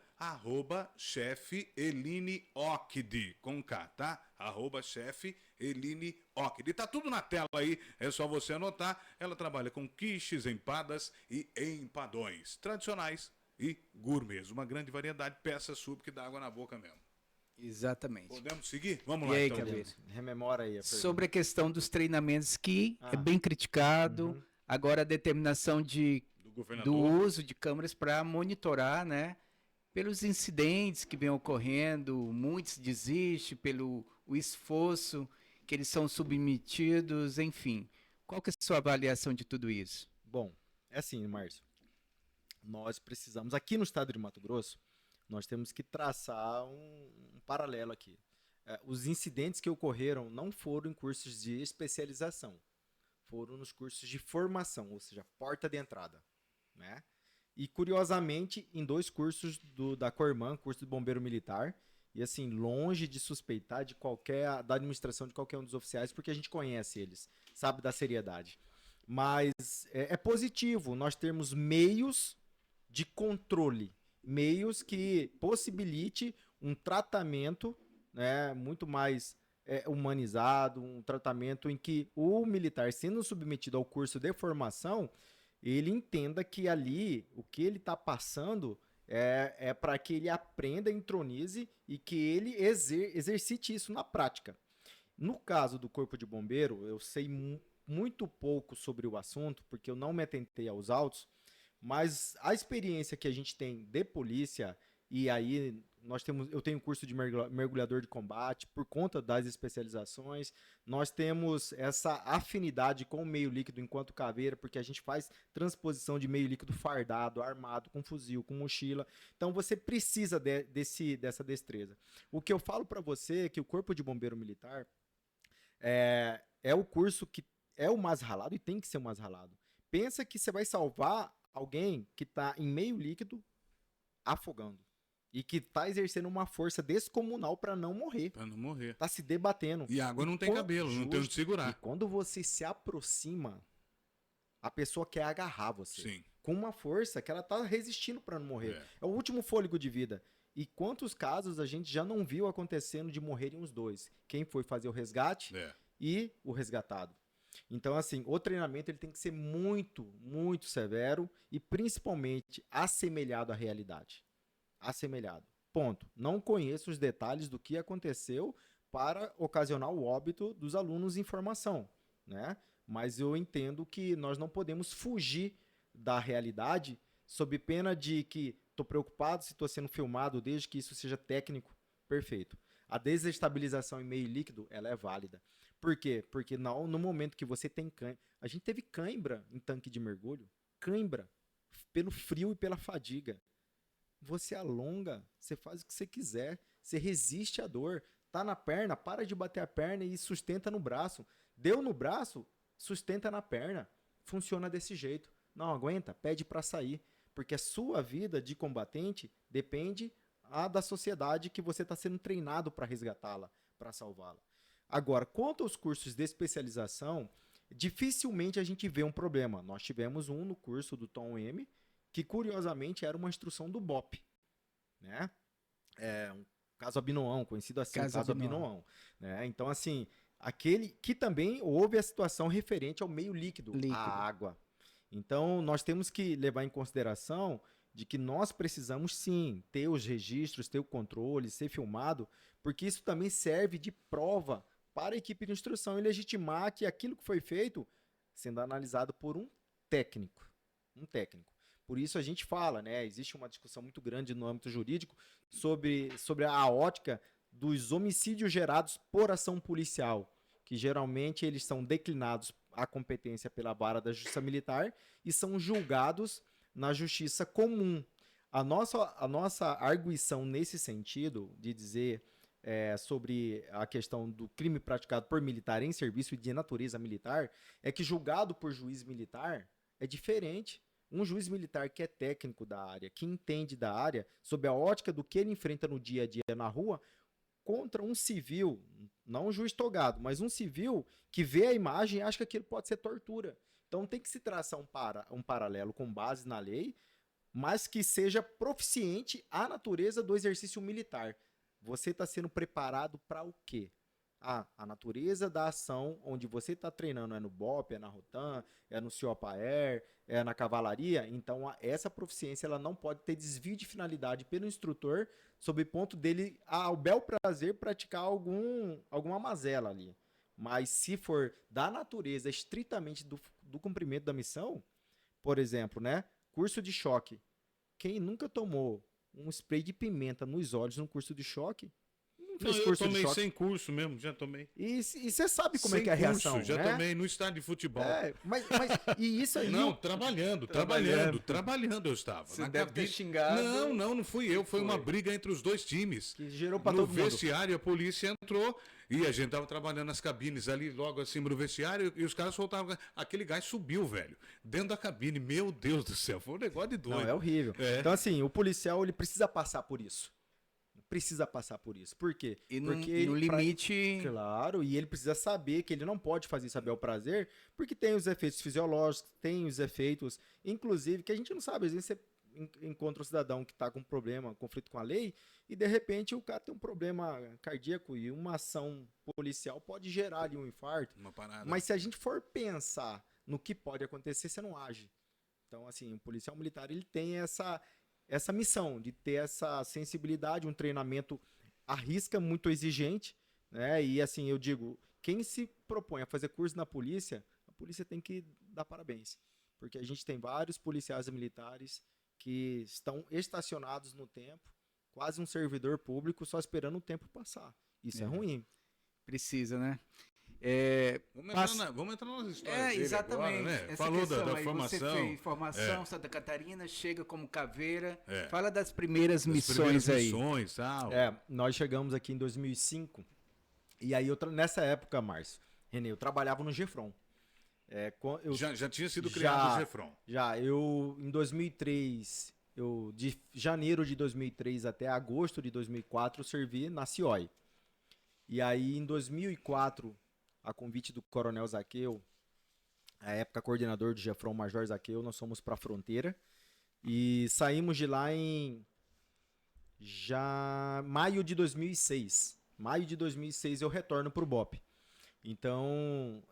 @chefe Eline Ocked, com K, tá? @chefe Eline Ocked. Tá tudo na tela aí, é só você anotar. Ela trabalha com quiches, empadas e empadões tradicionais e gourmets. Uma grande variedade, peça sub que dá água na boca mesmo. Exatamente. Podemos seguir? Vamos E lá, aí, então. Caveira? Rememora aí a pergunta. Sobre a questão dos treinamentos, que é bem criticado. Agora a determinação Do do governador. uso de câmeras para monitorar, né? Pelos incidentes que vêm ocorrendo, muitos desistem pelo o esforço que eles são submetidos, enfim. Qual que é a sua avaliação de tudo isso? Bom, é assim, Márcio. Nós precisamos, aqui no estado de Mato Grosso, nós temos que traçar um paralelo aqui. os incidentes que ocorreram não foram em cursos de especialização, foram nos cursos de formação, ou seja, porta de entrada, né? E curiosamente, em 2 cursos da Corman, curso de bombeiro militar, e assim, longe de suspeitar da administração de qualquer um dos oficiais, porque a gente conhece eles, sabe da seriedade. Mas é positivo nós termos meios de controle, meios que possibilite um tratamento, né, muito mais humanizado, um tratamento em que o militar, sendo submetido ao curso de formação, ele entenda que ali o que ele está passando é para que ele aprenda, entronize e que ele exercite isso na prática. No caso do Corpo de Bombeiro, eu sei muito pouco sobre o assunto, porque eu não me atentei aos autos, mas a experiência que a gente tem de polícia, e aí eu tenho curso de mergulhador de combate por conta das especializações, nós temos essa afinidade com o meio líquido enquanto caveira, porque a gente faz transposição de meio líquido fardado, armado, com fuzil, com mochila, então você precisa dessa destreza. O que eu falo para você é que o Corpo de Bombeiro Militar é o curso que é o mais ralado e tem que ser o mais ralado. Pensa que você vai salvar alguém que está em meio líquido afogando e que está exercendo uma força descomunal para não morrer. Para não morrer. Está se debatendo. E a água não tem cabelo, não tem onde E segurar. quando você se aproxima, a pessoa quer agarrar você. Sim. Com uma força que ela está resistindo para não morrer. É o último fôlego de vida. E quantos casos a gente já não viu acontecendo de morrerem os dois? Quem foi fazer o resgate e o resgatado. Então, assim, o treinamento ele tem que ser muito, muito severo e principalmente assemelhado à realidade. Assemelhado. Ponto. Não conheço os detalhes do que aconteceu para ocasionar o óbito dos alunos em formação, né? Mas eu entendo que nós não podemos fugir da realidade sob pena de que estou preocupado se estou sendo filmado, desde que isso seja técnico, perfeito. A desestabilização em meio líquido, ela é válida. Por quê? Porque no momento que você tem cãibra... A gente teve cãibra em tanque de mergulho. Cãibra. Pelo frio e pela fadiga. Você alonga, você faz o que você quiser. Você resiste à dor. Tá na perna, para de bater a perna e sustenta no braço. Deu no braço, sustenta na perna. Funciona desse jeito. Não aguenta, pede para sair. Porque a sua vida de combatente depende da sociedade que você está sendo treinado para resgatá-la, para salvá-la. Agora, quanto aos cursos de especialização, dificilmente a gente vê um problema. Nós tivemos um no curso do Tom M, que curiosamente era uma instrução do BOP, né? Um caso Abinoão, conhecido assim, caso Abinoão. Né? Então, assim, aquele que também houve a situação referente ao meio líquido, a água. Então, nós temos que levar em consideração de que nós precisamos sim ter os registros, ter o controle, ser filmado, porque isso também serve de prova para a equipe de instrução e legitimar que aquilo que foi feito sendo analisado por um técnico. Um técnico. Por isso a gente fala, né? Existe uma discussão muito grande no âmbito jurídico sobre a ótica dos homicídios gerados por ação policial, que geralmente eles são declinados à competência pela vara da Justiça Militar e são julgados na Justiça Comum. A nossa arguição nesse sentido, de dizer sobre a questão do crime praticado por militar em serviço e de natureza militar, é que julgado por juiz militar é diferente. Um juiz militar que é técnico da área, que entende da área, sob a ótica do que ele enfrenta no dia a dia na rua, contra um civil, não um juiz togado, mas um civil que vê a imagem e acha que aquilo pode ser tortura. Então tem que se traçar um paralelo com base na lei, mas que seja proficiente à natureza do exercício militar. Você está sendo preparado para o quê? A natureza da ação onde você está treinando é no BOP, é na Rotan, é no CIOPAER, é na cavalaria. Então, essa proficiência ela não pode ter desvio de finalidade pelo instrutor, sob o ponto dele, ao bel prazer, praticar alguma mazela ali. Mas se for da natureza, estritamente do cumprimento da missão, por exemplo, né? Curso de choque. Quem nunca tomou um spray de pimenta nos olhos num curso de choque, não fez eu curso de tomei choque. sem curso mesmo, já tomei. E você sabe como é Sem que é a curso, reação, já né? tomei no estádio de futebol. E isso aí... Não, trabalhando eu estava. Você na deve ter cabine. xingado. Não fui eu, foi uma briga entre os dois times. Que gerou pra No todo mundo. vestiário, a polícia entrou e a gente tava trabalhando nas cabines ali, logo acima do vestiário, e os caras soltavam. Aquele gás subiu, velho, dentro da cabine. Meu Deus do céu, foi um negócio de doido. Não, é horrível. É. Então, assim, o policial, ele precisa passar por isso. Precisa passar por isso. Por quê? E Porque no ele, limite. Claro, e ele precisa saber que ele não pode fazer isso a bel prazer, porque tem os efeitos fisiológicos, tem os efeitos, inclusive, que a gente não sabe. Às vezes você encontra um cidadão que está com um problema, conflito com a lei, e de repente o cara tem um problema cardíaco e uma ação policial pode gerar ali um infarto. Uma parada. Mas se a gente for pensar no que pode acontecer, você não age. Então, assim, o policial militar, ele tem essa missão de ter essa sensibilidade, um treinamento à risca muito exigente, né? E assim, eu digo, quem se propõe a fazer curso na polícia, a polícia tem que dar parabéns, porque a gente tem vários policiais militares que estão estacionados no tempo, quase um servidor público, só esperando o tempo passar. Isso é ruim. Precisa, né? Vamos entrar nas histórias dele exatamente. agora, né? Essa Falou da questão aí, formação. Você fez formação, Santa Catarina, chega como caveira. É. Fala das primeiras Das missões primeiras aí. missões, tal. Nós chegamos aqui em 2005, e aí nessa época, Márcio, Renê, eu trabalhava no Gefron. Já tinha sido criado o Gefron. Em 2003, de janeiro de 2003 até agosto de 2004, eu servi na CIOI. E aí, em 2004, a convite do Coronel Zaqueu, à época coordenador do Gefron, Major Zaqueu, nós fomos para a fronteira e saímos de lá em maio de 2006. Maio de 2006 eu retorno para o BOP. Então,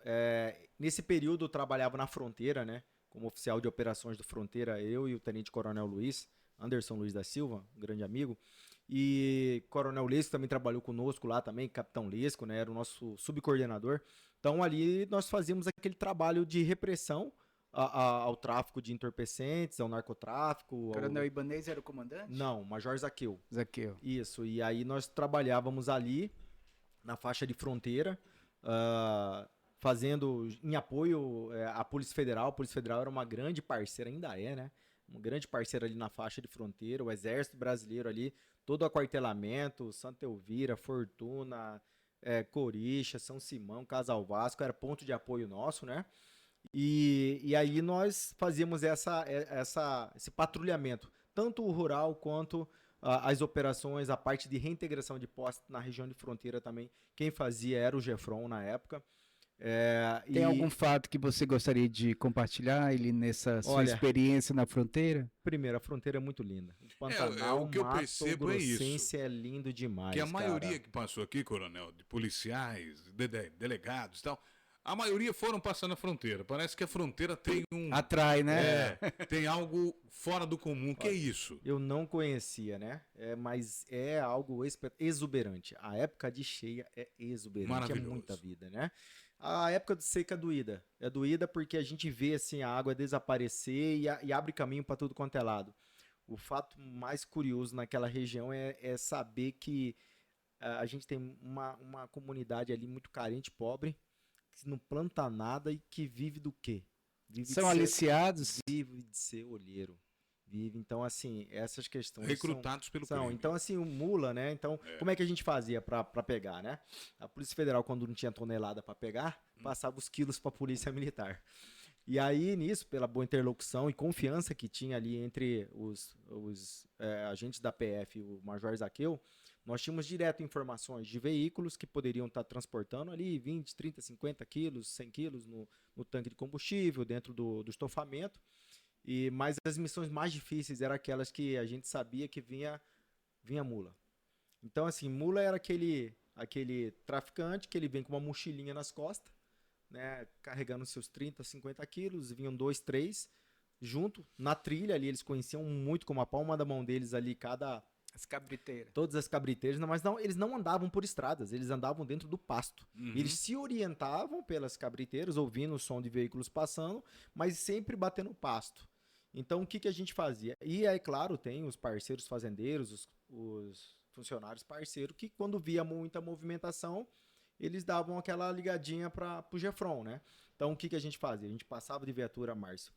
nesse período eu trabalhava na fronteira, né? Como oficial de operações do Fronteira, eu e o Tenente Coronel Anderson Luiz da Silva, um grande amigo. E Coronel Lesco também trabalhou conosco lá também, Capitão Lesco, né? Era o nosso subcoordenador. Então ali nós fazíamos aquele trabalho de repressão ao tráfico de entorpecentes, ao narcotráfico. Coronel Ibanez era o comandante? Não, Major Zaqueu. Zaqueu. Isso, e aí nós trabalhávamos ali na faixa de fronteira, fazendo em apoio à Polícia Federal. A Polícia Federal era uma grande parceira, ainda é, né? Uma grande parceira ali na faixa de fronteira, o Exército Brasileiro ali, todo o aquartelamento, Santa Elvira, Fortuna, Corixa, São Simão, Casal Vasco, era ponto de apoio nosso, né? E aí nós fazíamos esse patrulhamento, tanto o rural quanto as operações, a parte de reintegração de postos na região de fronteira também. Quem fazia era o Gefron na época. Tem algum fato que você gostaria de compartilhar nessa sua experiência na fronteira? Primeiro, a fronteira é muito linda. O Pantanal, o que eu percebo é isso. É lindo demais, que a maioria cara. que passou aqui, coronel, de policiais, delegados e tal, a maioria foram passando a fronteira. Parece que a fronteira tem Atrai, né? Tem algo fora do comum. Que é isso? Eu não conhecia, né? Mas é algo exuberante. A época de cheia é exuberante. Maravilhoso. É muita vida, né? A época de seca é doída. É doída porque a gente vê assim, a água desaparecer e abre caminho para tudo quanto é lado. O fato mais curioso naquela região é saber que a gente tem uma comunidade ali muito carente, pobre, que não planta nada e que vive do quê? São aliciados? Vive de ser olheiro. Então, assim, essas questões recrutados pelo crime. Então, assim, o mula, né? Então, como é que a gente fazia para pegar, né? A Polícia Federal, quando não tinha tonelada para pegar, passava os quilos para a Polícia Militar. E aí, nisso, pela boa interlocução e confiança que tinha ali entre os agentes da PF e o Major Zaqueu, nós tínhamos direto informações de veículos que poderiam estar transportando ali 20, 30, 50 quilos, 100 quilos no tanque de combustível, dentro do estofamento. Mas as missões mais difíceis eram aquelas que a gente sabia que vinha mula. Então, assim, mula era aquele traficante que ele vem com uma mochilinha nas costas, né, carregando seus 30, 50 quilos, vinham 2, 3 junto, na trilha ali, eles conheciam muito como a palma da mão deles ali, As cabriteiras. todas as cabriteiras, mas eles não andavam por estradas, eles andavam dentro do pasto. Eles se orientavam pelas cabriteiras, ouvindo o som de veículos passando, mas sempre batendo pasto. Então, o que a gente fazia? E aí, claro, tem os parceiros fazendeiros, os funcionários parceiros que quando via muita movimentação, eles davam aquela ligadinha para o Gefron, né? Então, o que a gente fazia? A gente passava de viatura, Márcio.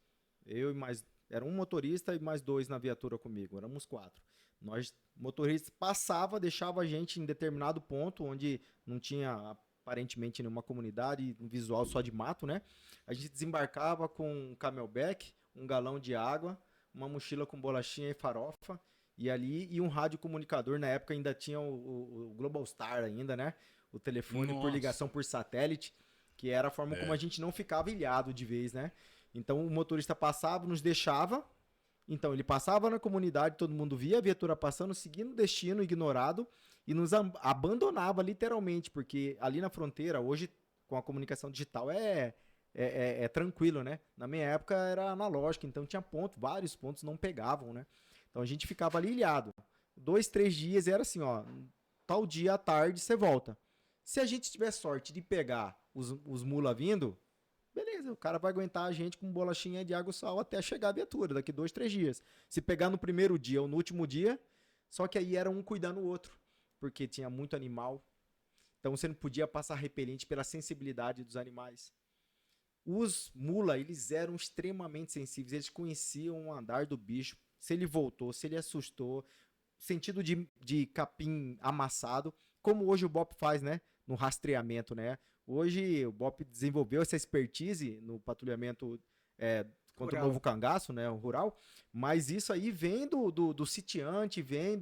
Eu e mais... Era um motorista e mais 2 na viatura comigo. Éramos 4. Nós, motoristas, passava, deixava a gente em determinado ponto, onde não tinha aparentemente nenhuma comunidade, um visual só de mato, né? A gente desembarcava com um camelback, um galão de água, uma mochila com bolachinha e farofa, e um rádio comunicador. Na época ainda tinha o Global Star ainda, né? O telefone por ligação por satélite, que era a forma como a gente não ficava ilhado de vez, né? Então o motorista passava, nos deixava. Então ele passava na comunidade, todo mundo via a viatura passando, seguindo o destino, ignorado, e nos abandonava literalmente, porque ali na fronteira, hoje com a comunicação digital é tranquilo, né? Na minha época era analógico, então tinha vários pontos não pegavam, né? Então a gente ficava ali ilhado. 2, 3 dias era assim, ó, tal dia à tarde você volta. Se a gente tiver sorte de pegar os mula vindo, beleza, o cara vai aguentar a gente com bolachinha de água e sal até chegar a viatura, daqui 2, 3 dias. Se pegar no primeiro dia ou no último dia, só que aí era um cuidando o outro, porque tinha muito animal. Então você não podia passar repelente pela sensibilidade dos animais. Os mula, eles eram extremamente sensíveis, eles conheciam o andar do bicho, se ele voltou, se ele assustou, sentido de capim amassado, como hoje o BOP faz, né? No rastreamento, né? Hoje o BOP desenvolveu essa expertise no patrulhamento contra o novo cangaço, né? O rural, mas isso aí vem do sitiante, vem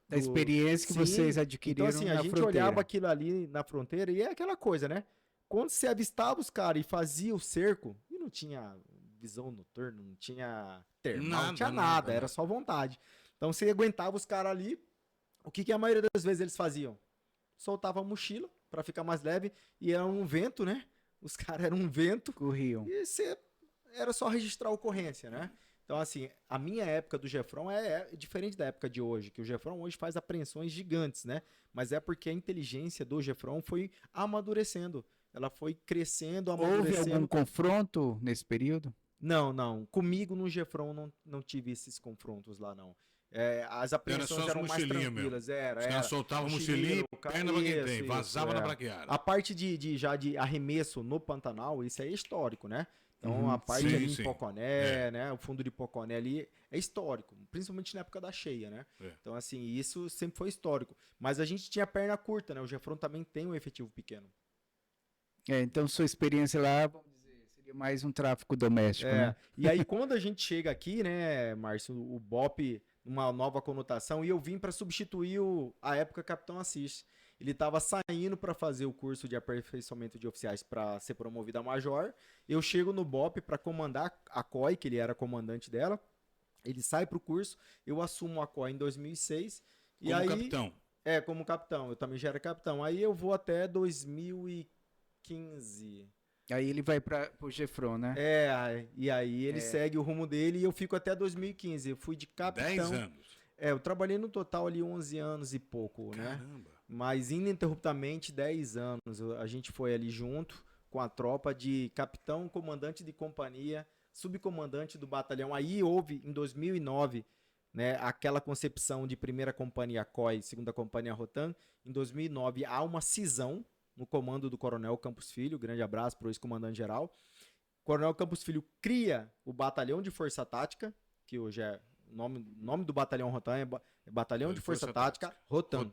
da experiência que vocês adquiriram. Então, assim, a gente olhava aquilo ali na fronteira e é aquela coisa, né? Quando você avistava os caras e fazia o cerco, e não tinha visão noturna, não tinha termal, não tinha nada, era só vontade. Então você aguentava os caras ali, o que a maioria das vezes eles faziam? Soltava a mochila para ficar mais leve e era um vento, né? Os caras eram um vento. Corriam. E era só registrar a ocorrência, né? Então, assim, a minha época do Gefron é diferente da época de hoje, que o Gefron hoje faz apreensões gigantes, né? Mas é porque a inteligência do Gefron foi amadurecendo. Ela foi crescendo, amadurecendo. Houve algum confronto nesse período? Não. Comigo no Gefron não tive esses confrontos lá, não. As apreensões eram mais tranquilas. Os caras soltavam mochilinha, perna pra quem tem, vazava na braquiária. A parte de arremesso no Pantanal, isso aí é histórico, né? Então a parte ali em Poconé, né? O fundo de Poconé ali é histórico, principalmente na época da cheia, né? Então, assim, isso sempre foi histórico. Mas a gente tinha perna curta, né? O Gefron também tem um efetivo pequeno. Então sua experiência lá, vamos dizer, seria mais um tráfico doméstico, né? E aí quando a gente chega aqui, né, Márcio, o BOP, uma nova conotação, e eu vim para substituir a época Capitão Assis. Ele estava saindo para fazer o curso de aperfeiçoamento de oficiais para ser promovido a major. Eu chego no BOP para comandar a COI, que ele era comandante dela. Ele sai para o curso, eu assumo a COI em 2006. Como capitão? Como capitão. Eu também já era capitão. Aí eu vou até 2015. Aí ele vai para o Gefron, né? E aí ele segue o rumo dele e eu fico até 2015. Eu fui de capitão. 10 anos. Eu trabalhei no total ali 11 anos e pouco, Caramba. né? Mas ininterruptamente 10 anos. A gente foi ali junto com a tropa de capitão, comandante de companhia, subcomandante do batalhão. Aí houve, em 2009, né, aquela concepção de primeira companhia COI, segunda companhia Rotan. Em 2009 há uma cisão no comando do Coronel Campos Filho. Grande abraço para o ex-comandante-geral. O Coronel Campos Filho cria o Batalhão de Força Tática, que hoje é o nome do Batalhão Rotan, é Batalhão de Força Tática Rotan.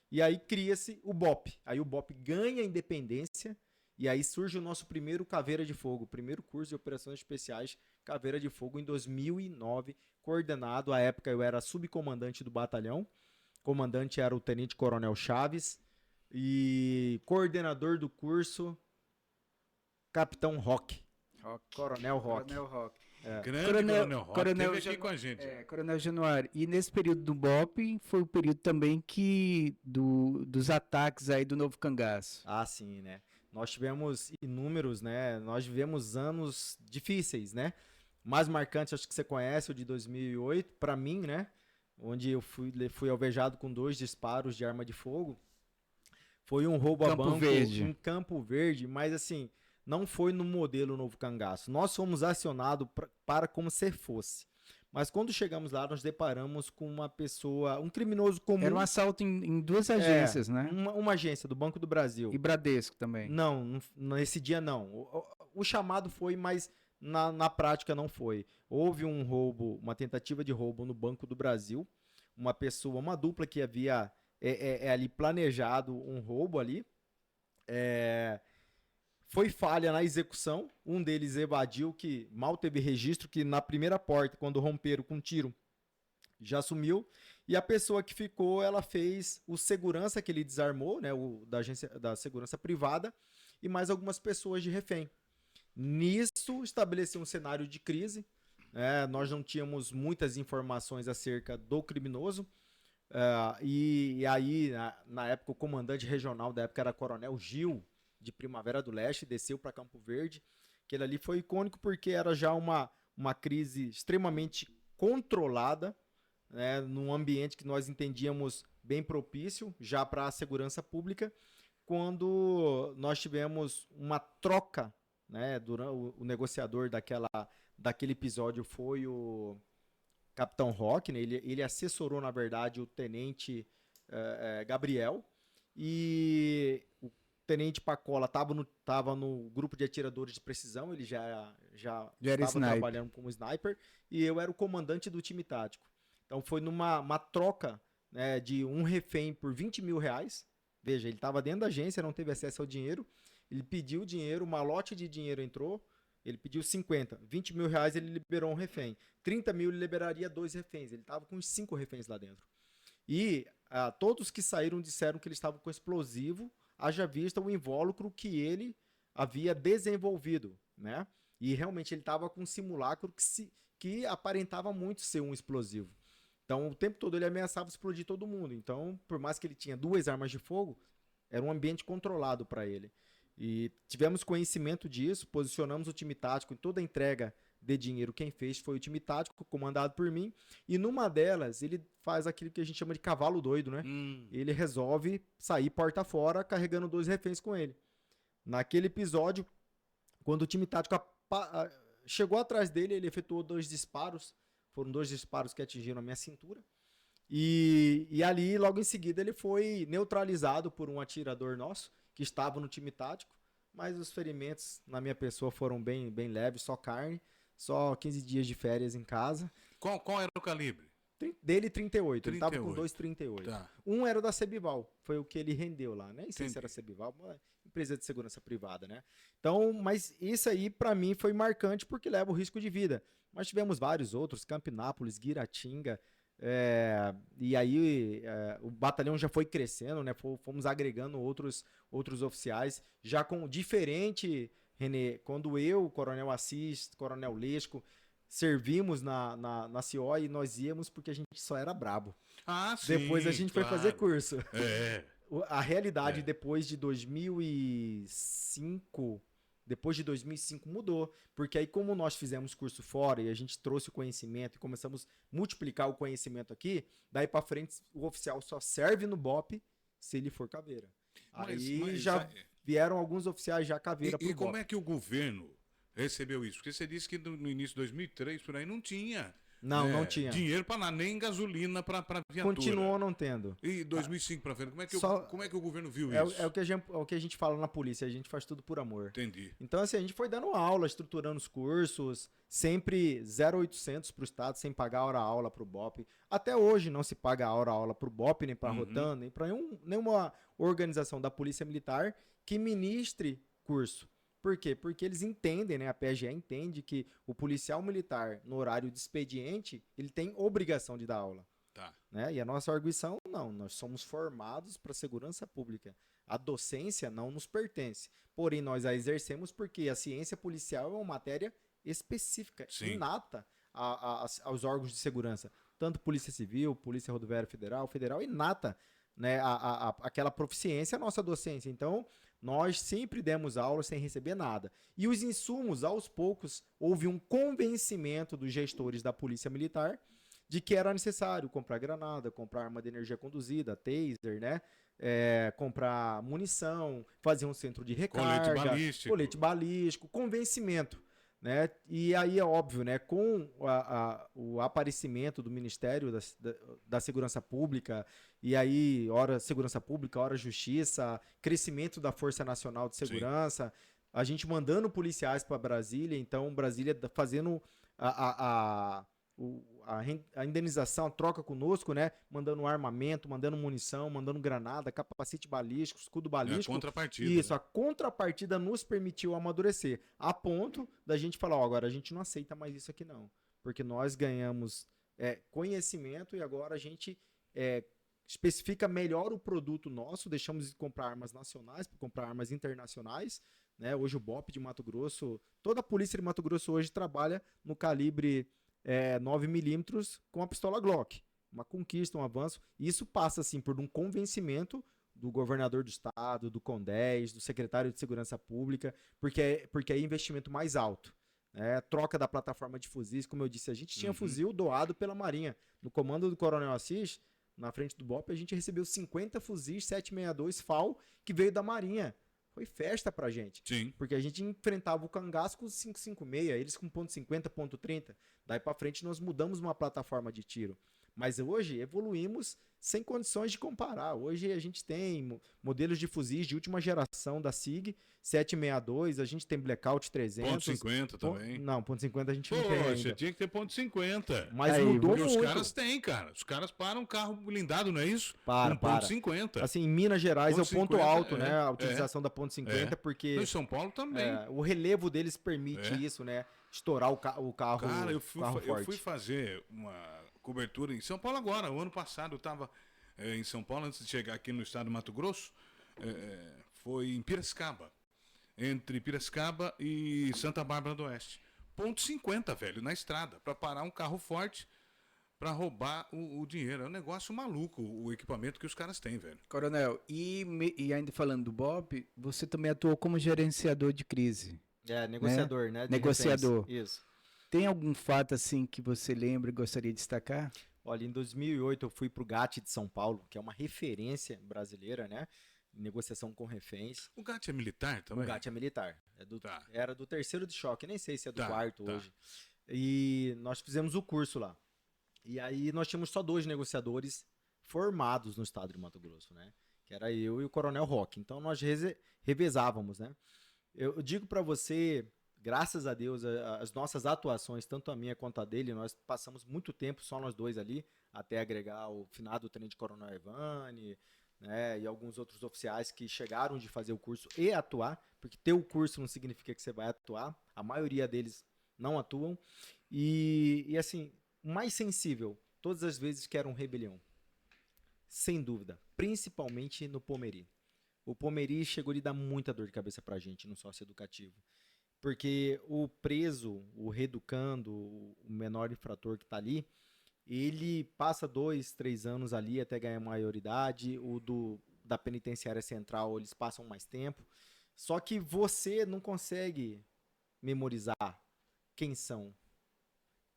E aí cria-se o BOP. Aí o BOP ganha a independência e aí surge o nosso primeiro Caveira de Fogo, o primeiro curso de operações especiais Caveira de Fogo em 2009, coordenado, à época eu era subcomandante do batalhão, comandante era o Tenente Coronel Chaves e coordenador do curso, Capitão Roque. Coronel Roque. Grande Coronel Roque, esteve aqui com a gente. Coronel Januário. E nesse período do BOP, foi o período também dos ataques aí do Novo Cangaço. Sim, né? Nós tivemos inúmeros, né? Nós vivemos anos difíceis, né? Mais marcantes, acho que você conhece, o de 2008, para mim, né? Onde eu fui alvejado com 2 disparos de arma de fogo. Foi um roubo a banco em Campo Verde, mas assim, não foi no modelo Novo Cangaço. Nós fomos acionados para como se fosse. Mas quando chegamos lá, nós deparamos com uma pessoa, um criminoso comum. Era um assalto em duas agências, né? Uma agência do Banco do Brasil. E Bradesco também. Não, nesse dia não. O chamado foi, mas na prática não foi. Houve um roubo, uma tentativa de roubo no Banco do Brasil. Uma dupla que havia ali planejado um roubo ali. Foi falha na execução. Um deles evadiu, que mal teve registro, que na primeira porta, quando romperam com tiro, já sumiu. E a pessoa que ficou, ela fez o segurança que ele desarmou, né, da agência da segurança privada, e mais algumas pessoas de refém. Nisso, estabeleceu um cenário de crise. Nós não tínhamos muitas informações acerca do criminoso. E aí, na época, o comandante regional da época era Coronel Gil, de Primavera do Leste, desceu para Campo Verde. Aquele ali foi icônico porque era já uma crise extremamente controlada, né, num ambiente que nós entendíamos bem propício já para a segurança pública, quando nós tivemos uma troca, né, durante o negociador daquele episódio foi o Capitão Roque, né, ele assessorou, na verdade, o tenente Gabriel, e o Tenente Pacola estava no grupo de atiradores de precisão, ele já estava trabalhando como sniper, e eu era o comandante do time tático. Então foi numa troca, né, de um refém por R$20 mil. Veja, ele estava dentro da agência, não teve acesso ao dinheiro, ele pediu dinheiro, uma lote de dinheiro entrou, ele pediu 50, R$20 mil ele liberou um refém, 30 mil ele liberaria 2 reféns, ele estava com 5 reféns lá dentro. E todos que saíram disseram que eles estavam com explosivo, haja vista o invólucro que ele havia desenvolvido, né? E realmente ele estava com um simulacro que aparentava muito ser um explosivo. Então, o tempo todo ele ameaçava explodir todo mundo. Então, por mais que ele tinha 2 armas de fogo, era um ambiente controlado para ele. E tivemos conhecimento disso, posicionamos o time tático em toda a entrega de dinheiro. Quem fez foi o time tático, comandado por mim. E numa delas, ele faz aquilo que a gente chama de cavalo doido, né? Ele resolve sair porta fora, carregando 2 reféns com ele. Naquele episódio, quando o time tático chegou atrás dele, ele efetuou 2 disparos. Foram 2 disparos que atingiram a minha cintura. E ali, logo em seguida, ele foi neutralizado por um atirador nosso, que estava no time tático. Mas os ferimentos na minha pessoa foram bem, bem leves, só carne. Só 15 dias de férias em casa. Qual era o calibre? Dele, 38. Ele tava com 2,38. Tá. Um era o da Cebival. Foi o que ele rendeu lá. Nem sei se era Cebival, uma empresa de segurança privada, né? Então, mas isso aí, pra mim, foi marcante porque leva o risco de vida. Mas tivemos vários outros, Campinápolis, Guiratinga. E aí o batalhão já foi crescendo, né? Fomos agregando outros oficiais, já com diferente... Renê, quando eu, Coronel Assis, Coronel Lesco, servimos na CO, e nós íamos porque a gente só era brabo. Sim, depois a gente foi fazer curso. A realidade depois de 2005 mudou, porque aí como nós fizemos curso fora e a gente trouxe o conhecimento e começamos a multiplicar o conhecimento aqui, daí para frente o oficial só serve no BOP se ele for caveira. Aí já vieram alguns oficiais já caveira pro BOP. E como é que o governo recebeu isso? Porque você disse que no início de 2003, por aí, não tinha. Não tinha. Dinheiro para nada, nem gasolina para viatura. Continuou não tendo. E 2005 para frente, como é que o governo viu isso? É o que a gente fala na polícia, a gente faz tudo por amor. Entendi. Então, assim, a gente foi dando aula, estruturando os cursos, sempre 0,800 para o Estado, sem pagar hora-aula para o BOP. Até hoje não se paga hora-aula para o BOP, nem para a Rotan, nem para nenhuma organização da Polícia Militar que ministre curso. Por quê? Porque eles entendem, né? A PGE entende que o policial militar, no horário de expediente, ele tem obrigação de dar aula. Tá. Né? E a nossa arguição, não. Nós somos formados para a segurança pública. A docência não nos pertence. Porém, nós a exercemos porque a ciência policial é uma matéria específica, inata aos órgãos de segurança. Tanto Polícia Civil, Polícia Rodoviária Federal, inata, né? Aquela proficiência, a nossa docência. Então, nós sempre demos aula sem receber nada. E os insumos, aos poucos, houve um convencimento dos gestores da Polícia Militar de que era necessário comprar granada, comprar arma de energia conduzida, taser, né? Comprar munição, fazer um centro de recarga, colete balístico, convencimento. né? E aí é óbvio, né? Com o aparecimento do Ministério da Segurança Pública, e aí, ora Segurança Pública, ora Justiça, crescimento da Força Nacional de Sim. Segurança, a gente mandando policiais para Brasília, então Brasília fazendo a indenização, a troca conosco, né? Mandando armamento, mandando munição, mandando granada, capacete balístico, escudo É a balístico. contrapartida. Isso, né? a contrapartida nos permitiu amadurecer, a ponto da gente falar, ó, agora a gente não aceita mais isso aqui não, porque nós ganhamos conhecimento e agora a gente especifica melhor o produto nosso, deixamos de comprar armas nacionais para comprar armas internacionais, né? Hoje o BOP de Mato Grosso, toda a polícia de Mato Grosso hoje trabalha no calibre 9mm com a pistola Glock, uma conquista, um avanço, e isso passa assim por um convencimento do governador do estado, do CON10, do secretário de Segurança Pública, porque é investimento mais alto. Troca da plataforma de fuzis, como eu disse, a gente tinha fuzil doado pela Marinha. No comando do Coronel Assis, na frente do BOP, a gente recebeu 50 fuzis 762 FAL que veio da Marinha. Foi festa pra gente. Sim. Porque a gente enfrentava o cangaço com 5,56, eles com .50, .30. Daí pra frente nós mudamos uma plataforma de tiro. Mas hoje evoluímos sem condições de comparar. Hoje a gente tem modelos de fuzis de última geração da SIG, 762, a gente tem Blackout 300. .50 também. Não, .50 a gente não tem Poxa, ainda. tinha que ter .50. Mas Aí, mudou Porque muito. os caras têm, cara. Os caras param um carro blindado, não é isso? Para. .50. Assim, em Minas Gerais é o ponto .50, alto, né? A utilização da .50, porque Em São Paulo também. o relevo deles permite isso, né? Estourar o carro Cara, eu forte. fui fazer uma cobertura em São Paulo agora. O ano passado eu estava em São Paulo, antes de chegar aqui no estado do Mato Grosso. Foi em Piracicaba. Entre Piracicaba e Santa Bárbara do Oeste. .50, velho, na estrada, para parar um carro forte para roubar o dinheiro. É um negócio maluco o equipamento que os caras têm, velho. Coronel, e ainda falando do BOP, você também atuou como gerenciador de crise. Negociador, né? De Negociador. reféns. Isso. Tem algum fato assim que você lembra e gostaria de destacar? Olha, em 2008 eu fui pro GAT de São Paulo, que é uma referência brasileira, né? Em negociação com reféns. O GAT é militar também? O GAT é militar. Tá. Era do terceiro de choque, nem sei se é do Tá, quarto tá. hoje. E nós fizemos o curso lá. E aí nós tínhamos só 2 negociadores formados no estado de Mato Grosso, né? Que era eu e o Coronel Roque. Então nós revezávamos, né? Eu digo para você, graças a Deus, as nossas atuações, tanto a minha quanto a dele, nós passamos muito tempo só nós dois ali, até agregar o finado tenente coronel Evane, né, e alguns outros oficiais que chegaram de fazer o curso e atuar, porque ter o curso não significa que você vai atuar, a maioria deles não atuam, e assim, o mais sensível, todas as vezes que era um rebelião, sem dúvida, principalmente no Pomeri. O Pomeri chegou a dar muita dor de cabeça pra gente no socioeducativo. Porque o preso, o reeducando, o menor infrator que tá ali, ele passa 2, 3 anos ali até ganhar maioridade. O da penitenciária central, eles passam mais tempo. Só que você não consegue memorizar quem são.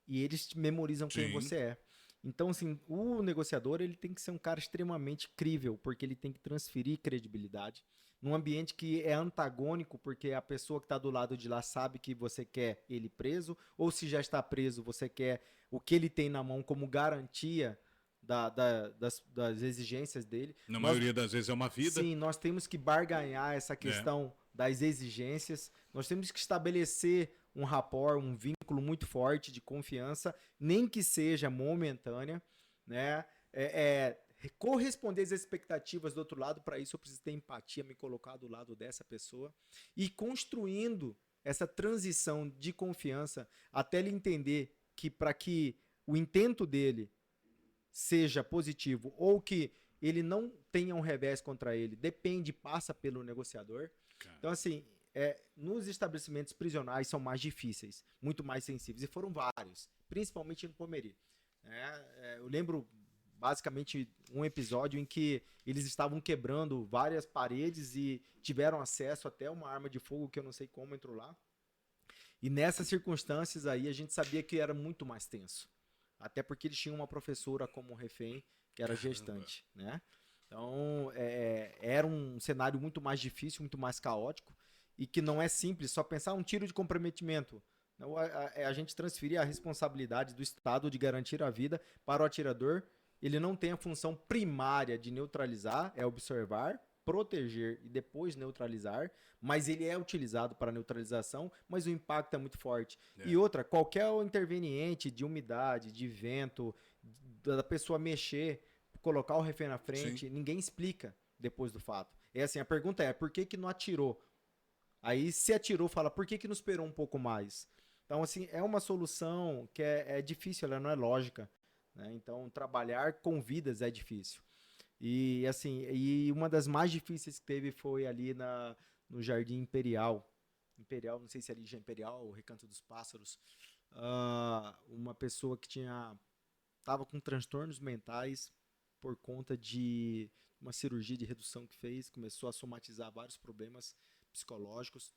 E eles memorizam quem Sim. você é. Então, assim, o negociador ele tem que ser um cara extremamente crível, porque ele tem que transferir credibilidade num ambiente que é antagônico, porque a pessoa que está do lado de lá sabe que você quer ele preso, ou se já está preso, você quer o que ele tem na mão como garantia das exigências dele. Na maioria das vezes é uma vida. Sim, nós temos que barganhar essa questão das exigências, nós temos que estabelecer um rapport, um vínculo muito forte de confiança, nem que seja momentânea, né? Corresponder às expectativas do outro lado, para isso eu preciso ter empatia, me colocar do lado dessa pessoa e construindo essa transição de confiança até ele entender que para que o intento dele seja positivo ou que ele não tenha um revés contra ele, passa pelo negociador. Cara. Então, assim, nos estabelecimentos prisionais são mais difíceis, muito mais sensíveis, e foram vários, principalmente no Pomeri. Eu lembro basicamente um episódio em que eles estavam quebrando várias paredes e tiveram acesso até uma arma de fogo que eu não sei como entrou lá. E nessas circunstâncias aí a gente sabia que era muito mais tenso. Até porque eles tinham uma professora como refém que era gestante, né? Então era um cenário muito mais difícil, muito mais caótico e que não é simples só pensar um tiro de comprometimento. A gente transferir a responsabilidade do Estado de garantir a vida para o atirador. Ele não tem a função primária de neutralizar, é observar, proteger e depois neutralizar, mas ele é utilizado para neutralização, mas o impacto é muito forte. E outra, qualquer interveniente de umidade, de vento, da pessoa mexer, colocar o refém na frente, Sim. ninguém explica depois do fato. É assim, a pergunta é, por que que não atirou? Aí, se atirou, fala, por que que não esperou um pouco mais? Então, assim, é uma solução que é difícil, ela não é lógica, né? Então, trabalhar com vidas é difícil. E, assim, e uma das mais difíceis que teve foi ali no Jardim Imperial. Imperial, não sei se é ali já Imperial ou Recanto dos Pássaros. Uma pessoa que estava com transtornos mentais por conta de uma cirurgia de redução que fez, começou a somatizar vários problemas psicológicos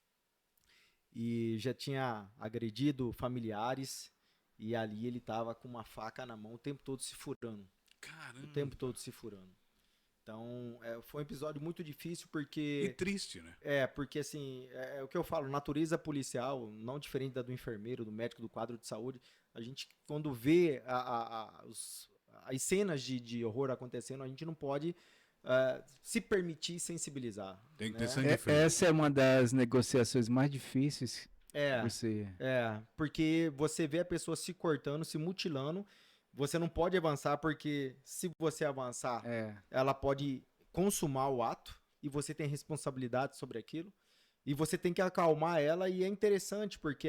e já tinha agredido familiares e ali ele estava com uma faca na mão o tempo todo se furando. Caramba. O tempo todo se furando. Então, foi um episódio muito difícil E porque... triste, né? Porque assim, é o que eu falo, natureza policial, não diferente da do enfermeiro, do médico, do quadro de saúde, a gente, quando vê as cenas de horror acontecendo, a gente não pode se permitir sensibilizar. Tem que né? ter sangue frio. Essa é uma das negociações mais difíceis. É, Você... porque você vê a pessoa se cortando, se mutilando, você não pode avançar, porque se você avançar, ela pode consumar o ato, e você tem responsabilidade sobre aquilo, e você tem que acalmar ela, e é interessante, porque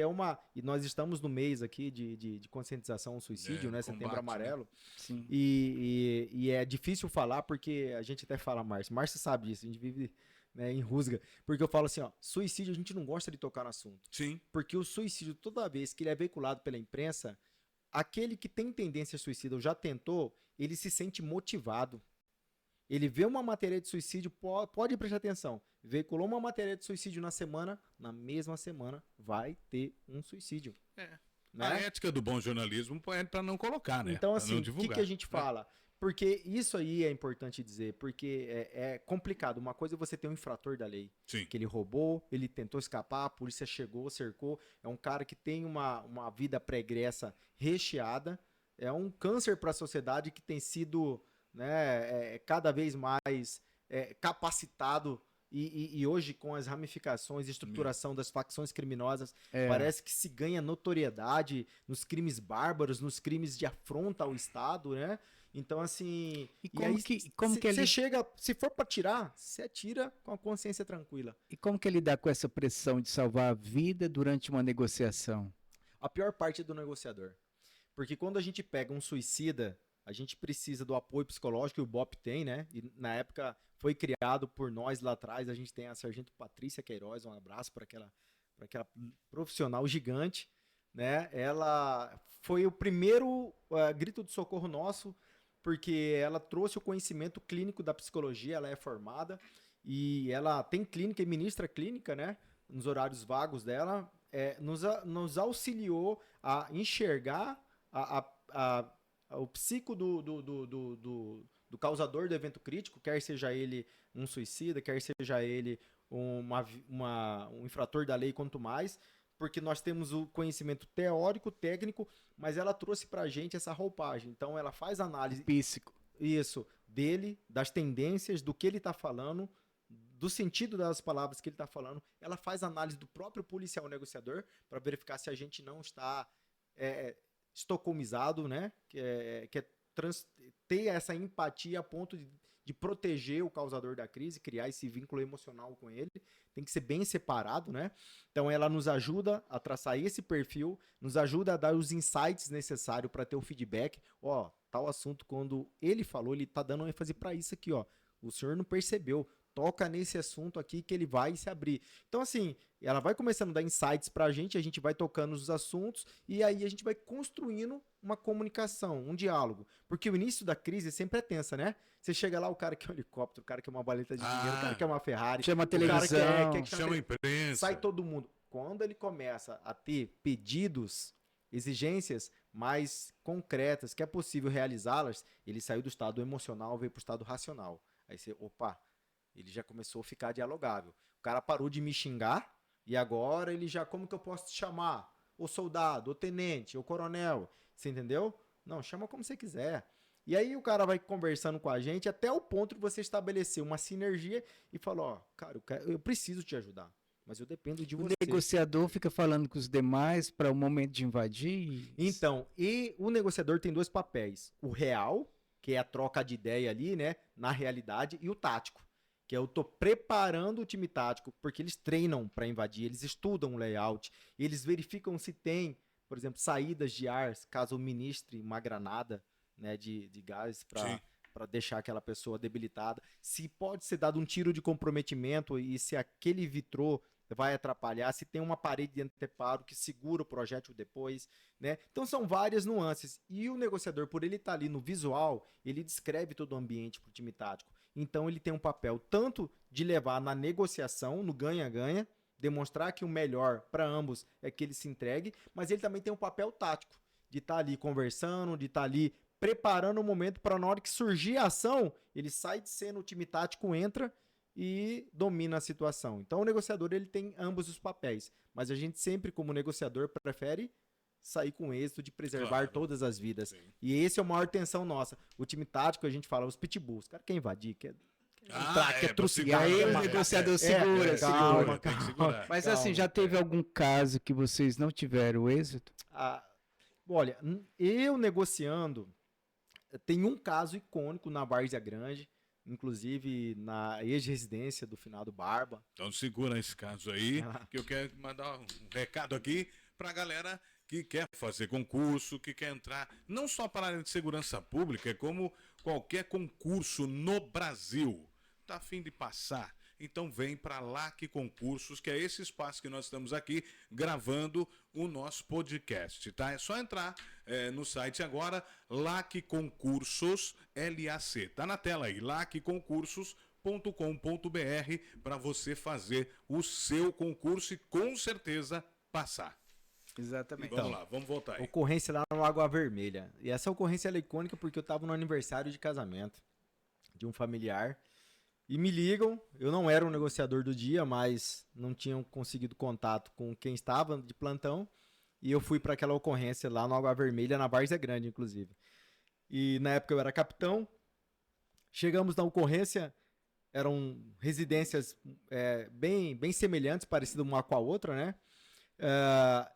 e nós estamos no mês aqui de conscientização ao suicídio, né, combate, Setembro Amarelo, Sim. e é difícil falar, porque a gente até fala, Márcio sabe disso, a gente vive, né, em rusga, porque eu falo assim, ó, suicídio a gente não gosta de tocar no assunto, Sim. porque o suicídio, toda vez que ele é veiculado pela imprensa, aquele que tem tendência suicida ou já tentou, ele se sente motivado. Ele vê uma matéria de suicídio, pode prestar atenção, veiculou uma matéria de suicídio na mesma semana vai ter um suicídio. Né? A ética do bom jornalismo é para não colocar, né? Então, Pra assim, não o que divulgar. a gente fala? Porque isso aí é importante dizer, porque é complicado. Uma coisa é você ter um infrator da lei, Sim. que ele roubou, ele tentou escapar, a polícia chegou, cercou. É um cara que tem uma vida pregressa recheada, é um câncer para a sociedade que tem sido, né, cada vez mais capacitado. E hoje, com as ramificações e estruturação das facções criminosas, parece que se ganha notoriedade nos crimes bárbaros, nos crimes de afronta ao Estado, né? Então, assim... E como que você ele... chega... Se for pra atirar, você atira com a consciência tranquila. E como que ele dá com essa pressão de salvar a vida durante uma negociação? A pior parte é do negociador. Porque quando a gente pega um suicida, a gente precisa do apoio psicológico, e o BOP tem, né? E na época foi criado por nós lá atrás, a gente tem a Sargento Patrícia Queiroz, um abraço para aquela profissional gigante, né? Ela foi o primeiro grito de socorro nosso, porque ela trouxe o conhecimento clínico da psicologia, ela é formada, e ela tem clínica e ministra clínica, né? Nos horários vagos dela, nos auxiliou a enxergar o psico do causador do evento crítico, quer seja ele um suicida, quer seja ele um infrator da lei, quanto mais, porque nós temos o conhecimento teórico, técnico, mas ela trouxe pra gente essa roupagem. Então ela faz análise dele, das tendências, do que ele tá falando, do sentido das palavras que ele tá falando. Ela faz análise do próprio policial negociador para verificar se a gente não está estocolmizado, né? Ter essa empatia a ponto de proteger o causador da crise, criar esse vínculo emocional com ele, tem que ser bem separado, né? Então ela nos ajuda a traçar esse perfil, nos ajuda a dar os insights necessários para ter o feedback. Ó, tal assunto, quando ele falou, ele tá dando ênfase para isso aqui, ó. O senhor não percebeu. Toca nesse assunto aqui que ele vai se abrir. Então, assim, ela vai começando a dar insights pra gente, a gente vai tocando os assuntos e aí a gente vai construindo uma comunicação, um diálogo. Porque o início da crise sempre é tensa, né? Você chega lá, o cara quer um helicóptero, o cara quer uma baleta de dinheiro, o cara quer uma Ferrari, chama a televisão, o cara chama a imprensa. Sai todo mundo. Quando ele começa a ter pedidos, exigências mais concretas, que é possível realizá-las, ele saiu do estado emocional, veio pro estado racional. Aí você, opa, ele já começou a ficar dialogável. O cara parou de me xingar e agora ele já, como que eu posso te chamar? ou soldado, ou tenente, ou coronel, você entendeu? Não, chama como você quiser. E aí o cara vai conversando com a gente até o ponto de você estabelecer uma sinergia e falar, ó, cara, eu preciso te ajudar, mas eu dependo de O você. negociador fica falando com os demais para o momento de invadir. Então, e o negociador tem dois papéis. O real, que é a troca de ideia ali, né, na realidade, e o tático, que eu tô preparando o time tático, porque eles treinam para invadir, eles estudam o layout, eles verificam se tem, por exemplo, saídas de ar, caso ministre uma granada, né, de gás Sim. para deixar aquela pessoa debilitada, se pode ser dado um tiro de comprometimento e se aquele vitrô vai atrapalhar, se tem uma parede de anteparo que segura o projétil depois, né? Então são várias nuances. E o negociador, por ele estar ali no visual, ele descreve todo o ambiente para o time tático. Então ele tem um papel tanto de levar na negociação, no ganha-ganha, demonstrar que o melhor para ambos é que ele se entregue, mas ele também tem um papel tático, de estar ali conversando, de estar ali preparando o momento para na hora que surgir a ação, ele sai de cena, o time tático entra e domina a situação. Então o negociador ele tem ambos os papéis, mas a gente sempre como negociador prefere sair com êxito de preservar Claro. todas as vidas. Sim. E esse é a maior tensão nossa. O time tático, a gente fala, os pitbulls, o cara quer invadir, quer entrar, quer pra trucidar. E aí segurar, o né? negociador segura, calma, segura. Tem que segurar. Mas Calma. assim, já teve algum caso que vocês não tiveram êxito? Olha, eu negociando, tem um caso icônico na Várzea Grande, inclusive na ex-residência do finado Barba. Então segura esse caso aí, Ah. que eu quero mandar um recado aqui pra galera que quer fazer concurso, que quer entrar não só para a área de segurança pública, como qualquer concurso no Brasil. Tá a fim de passar? Então vem para LAC Concursos, que é esse espaço que nós estamos aqui gravando o nosso podcast, tá? É só entrar no site agora, LAC Concursos, LAC. Tá na tela aí, lacconcursos.com.br para você fazer o seu concurso e com certeza passar. Exatamente. Vamos lá, vamos voltar aí. Ocorrência lá no Água Vermelha. E essa ocorrência ela é icônica porque eu tava no aniversário de casamento de um familiar. E me ligam, eu não era um negociador do dia, mas não tinham conseguido contato com quem estava de plantão. E eu fui para aquela ocorrência lá no Água Vermelha, na Várzea Grande, inclusive. E na época eu era capitão. Chegamos na ocorrência, eram residências bem semelhantes, parecidas uma com a outra, né?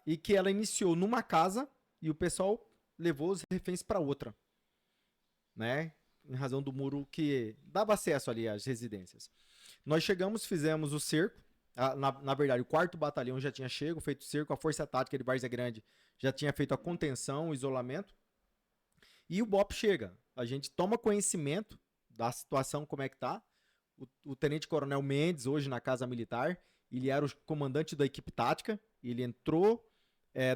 E que ela iniciou numa casa e o pessoal levou os reféns para outra, né? Em razão do muro que dava acesso ali às residências. Nós chegamos, fizemos o cerco. Na verdade, o 4º Batalhão já tinha chego, feito o cerco. A Força Tática de Várzea Grande já tinha feito a contenção, o isolamento. E o BOP chega. A gente toma conhecimento da situação, como é que tá. O Tenente Coronel Mendes, hoje na Casa Militar, ele era o comandante da equipe tática. Ele entrou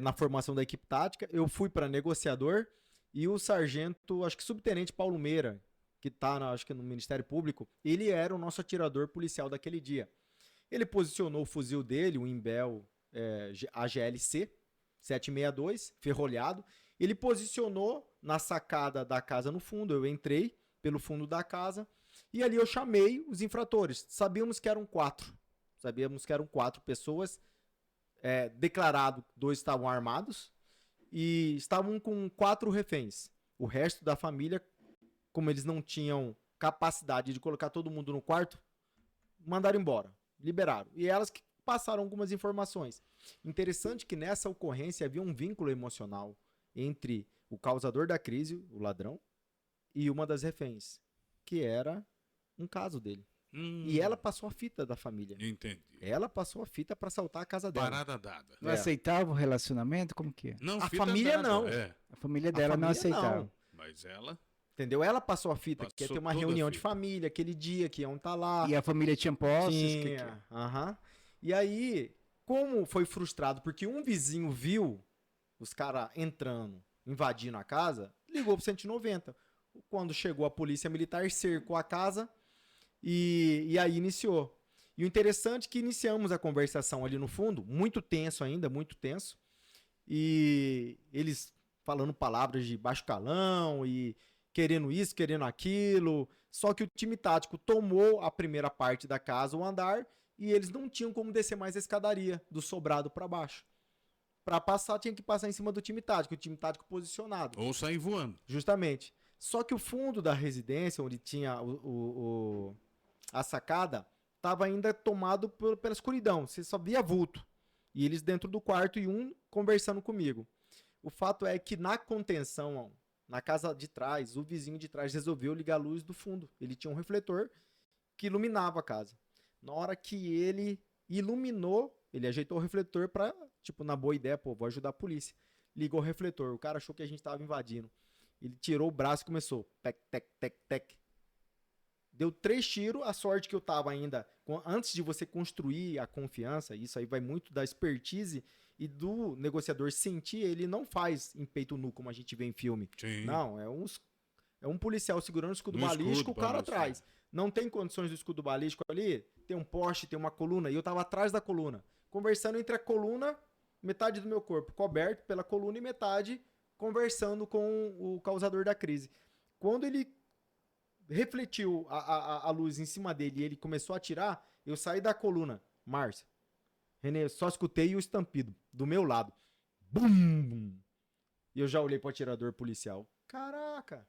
na formação da equipe tática. Eu fui para negociador. E o sargento, acho que subtenente Paulo Meira, que está, acho que no Ministério Público, ele era o nosso atirador policial daquele dia. Ele posicionou o fuzil dele, o Imbel AGLC 762, ferrolhado. Ele posicionou na sacada da casa no fundo. Eu entrei pelo fundo da casa e ali eu chamei os infratores. Sabíamos que eram 4. Sabíamos que eram 4 pessoas. Declarado, 2 estavam armados. E estavam com 4 reféns. O resto da família, como eles não tinham capacidade de colocar todo mundo no quarto, mandaram embora, liberaram. E elas que passaram algumas informações. Interessante que nessa ocorrência havia um vínculo emocional entre o causador da crise, o ladrão, e uma das reféns, que era um caso dele. E ela passou a fita da família. Entendi. Ela passou a fita para assaltar a casa dela. Parada dada. Não aceitava o relacionamento? Como que é? Não, A fita família dada, não. A família dela não família aceitava. não. Mas ela... Entendeu? Ela passou a fita, que ia Passou ter uma toda a reunião de fita. família, aquele dia que iam estar lá. E a família tinha posses? Tinha, aham. E aí, como foi frustrado, porque um vizinho viu os caras entrando, invadindo a casa, ligou pro 190. Quando chegou a polícia militar, cercou a casa e aí iniciou. E o interessante é que iniciamos a conversação ali no fundo, muito tenso ainda, muito tenso. E eles falando palavras de baixo calão e querendo isso, querendo aquilo. Só que o time tático tomou a primeira parte da casa, o andar, e eles não tinham como descer mais a escadaria do sobrado para baixo. Para passar, tinha que passar em cima do time tático, o time tático posicionado. Ou sair voando. Justamente. Só que o fundo da residência, onde tinha a sacada, estava ainda tomado pela escuridão. Você só via vulto. E eles dentro do quarto e um conversando comigo. O fato é que na contenção, na casa de trás, o vizinho de trás resolveu ligar a luz do fundo. Ele tinha um refletor que iluminava a casa. Na hora que ele iluminou, ele ajeitou o refletor para, tipo, na boa ideia, pô, vou ajudar a polícia. Ligou o refletor, o cara achou que a gente estava invadindo. Ele tirou o braço e começou, tec, tec, tec, tec. Deu 3 tiros, a sorte que eu tava ainda, antes de você construir a confiança, isso aí vai muito da expertise e do negociador sentir, ele não faz em peito nu como a gente vê em filme. Sim. Não, é um policial segurando o escudo No balístico, o escudo, cara balístico. atrás. Não tem condições do escudo balístico ali, tem um poste, tem uma coluna, e eu tava atrás da coluna, conversando entre a coluna, metade do meu corpo coberto pela coluna e metade conversando com o causador da crise. Quando ele refletiu a luz em cima dele e ele começou a atirar, eu saí da coluna. Márcia, Renê, só escutei o estampido do meu lado. Bum! E eu já olhei pro atirador policial. Caraca!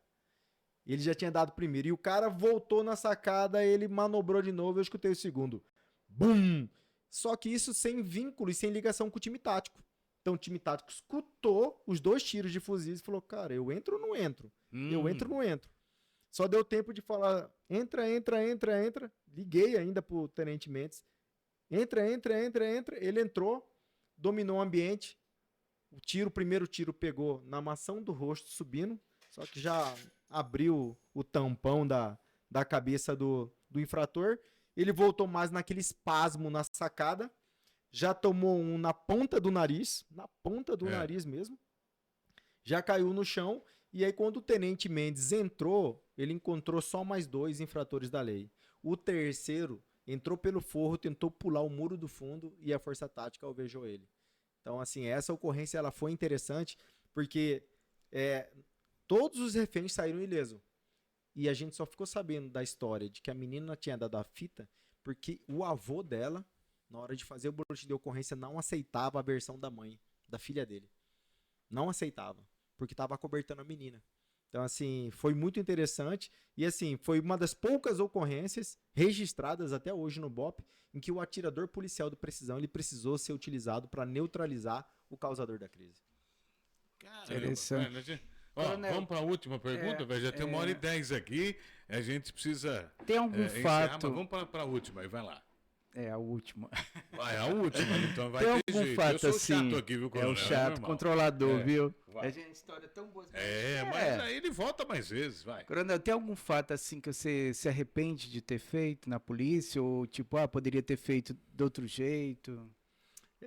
Ele já tinha dado o primeiro. E o cara voltou na sacada, ele manobrou de novo, eu escutei o segundo. Bum! Só que isso sem vínculo e sem ligação com o time tático. Então o time tático escutou os 2 tiros de fuzis e falou, cara, eu entro ou não entro? Eu entro ou não entro? Só deu tempo de falar, entra. Liguei ainda pro Tenente Mendes. Entra. Ele entrou, dominou o ambiente. O primeiro tiro pegou na maçã do rosto, subindo. Só que já abriu o tampão da cabeça do infrator. Ele voltou mais naquele espasmo na sacada. Já tomou um na ponta do nariz. Na ponta do nariz mesmo. Já caiu no chão. E aí, quando o Tenente Mendes entrou, ele encontrou só mais 2 infratores da lei. O terceiro entrou pelo forro, tentou pular o muro do fundo e a força tática alvejou ele. Então, assim, essa ocorrência ela foi interessante porque todos os reféns saíram ilesos. E a gente só ficou sabendo da história de que a menina tinha dado a fita porque o avô dela, na hora de fazer o boletim de ocorrência, não aceitava a versão da mãe, da filha dele. Não aceitava. Porque estava acobertando a menina. Então, assim, foi muito interessante. E, assim, foi uma das poucas ocorrências registradas até hoje no BOP em que o atirador policial de precisão ele precisou ser utilizado para neutralizar o causador da crise. Interessante. Vamos para a última pergunta, velho. Já tem 1h10 aqui. A gente precisa. Tem algum encerrar, fato. mas vamos para a última aí, vai lá. É a última. Vai, a última, então vai Tem ter algum jeito. fato Eu sou assim. chato aqui, viu, É coronel? o chato, normal. controlador, viu? Vai. A gente história tão boa. Mas aí ele volta mais vezes, vai. Coronel, tem algum fato assim que você se arrepende de ter feito na polícia? Ou tipo, poderia ter feito de outro jeito?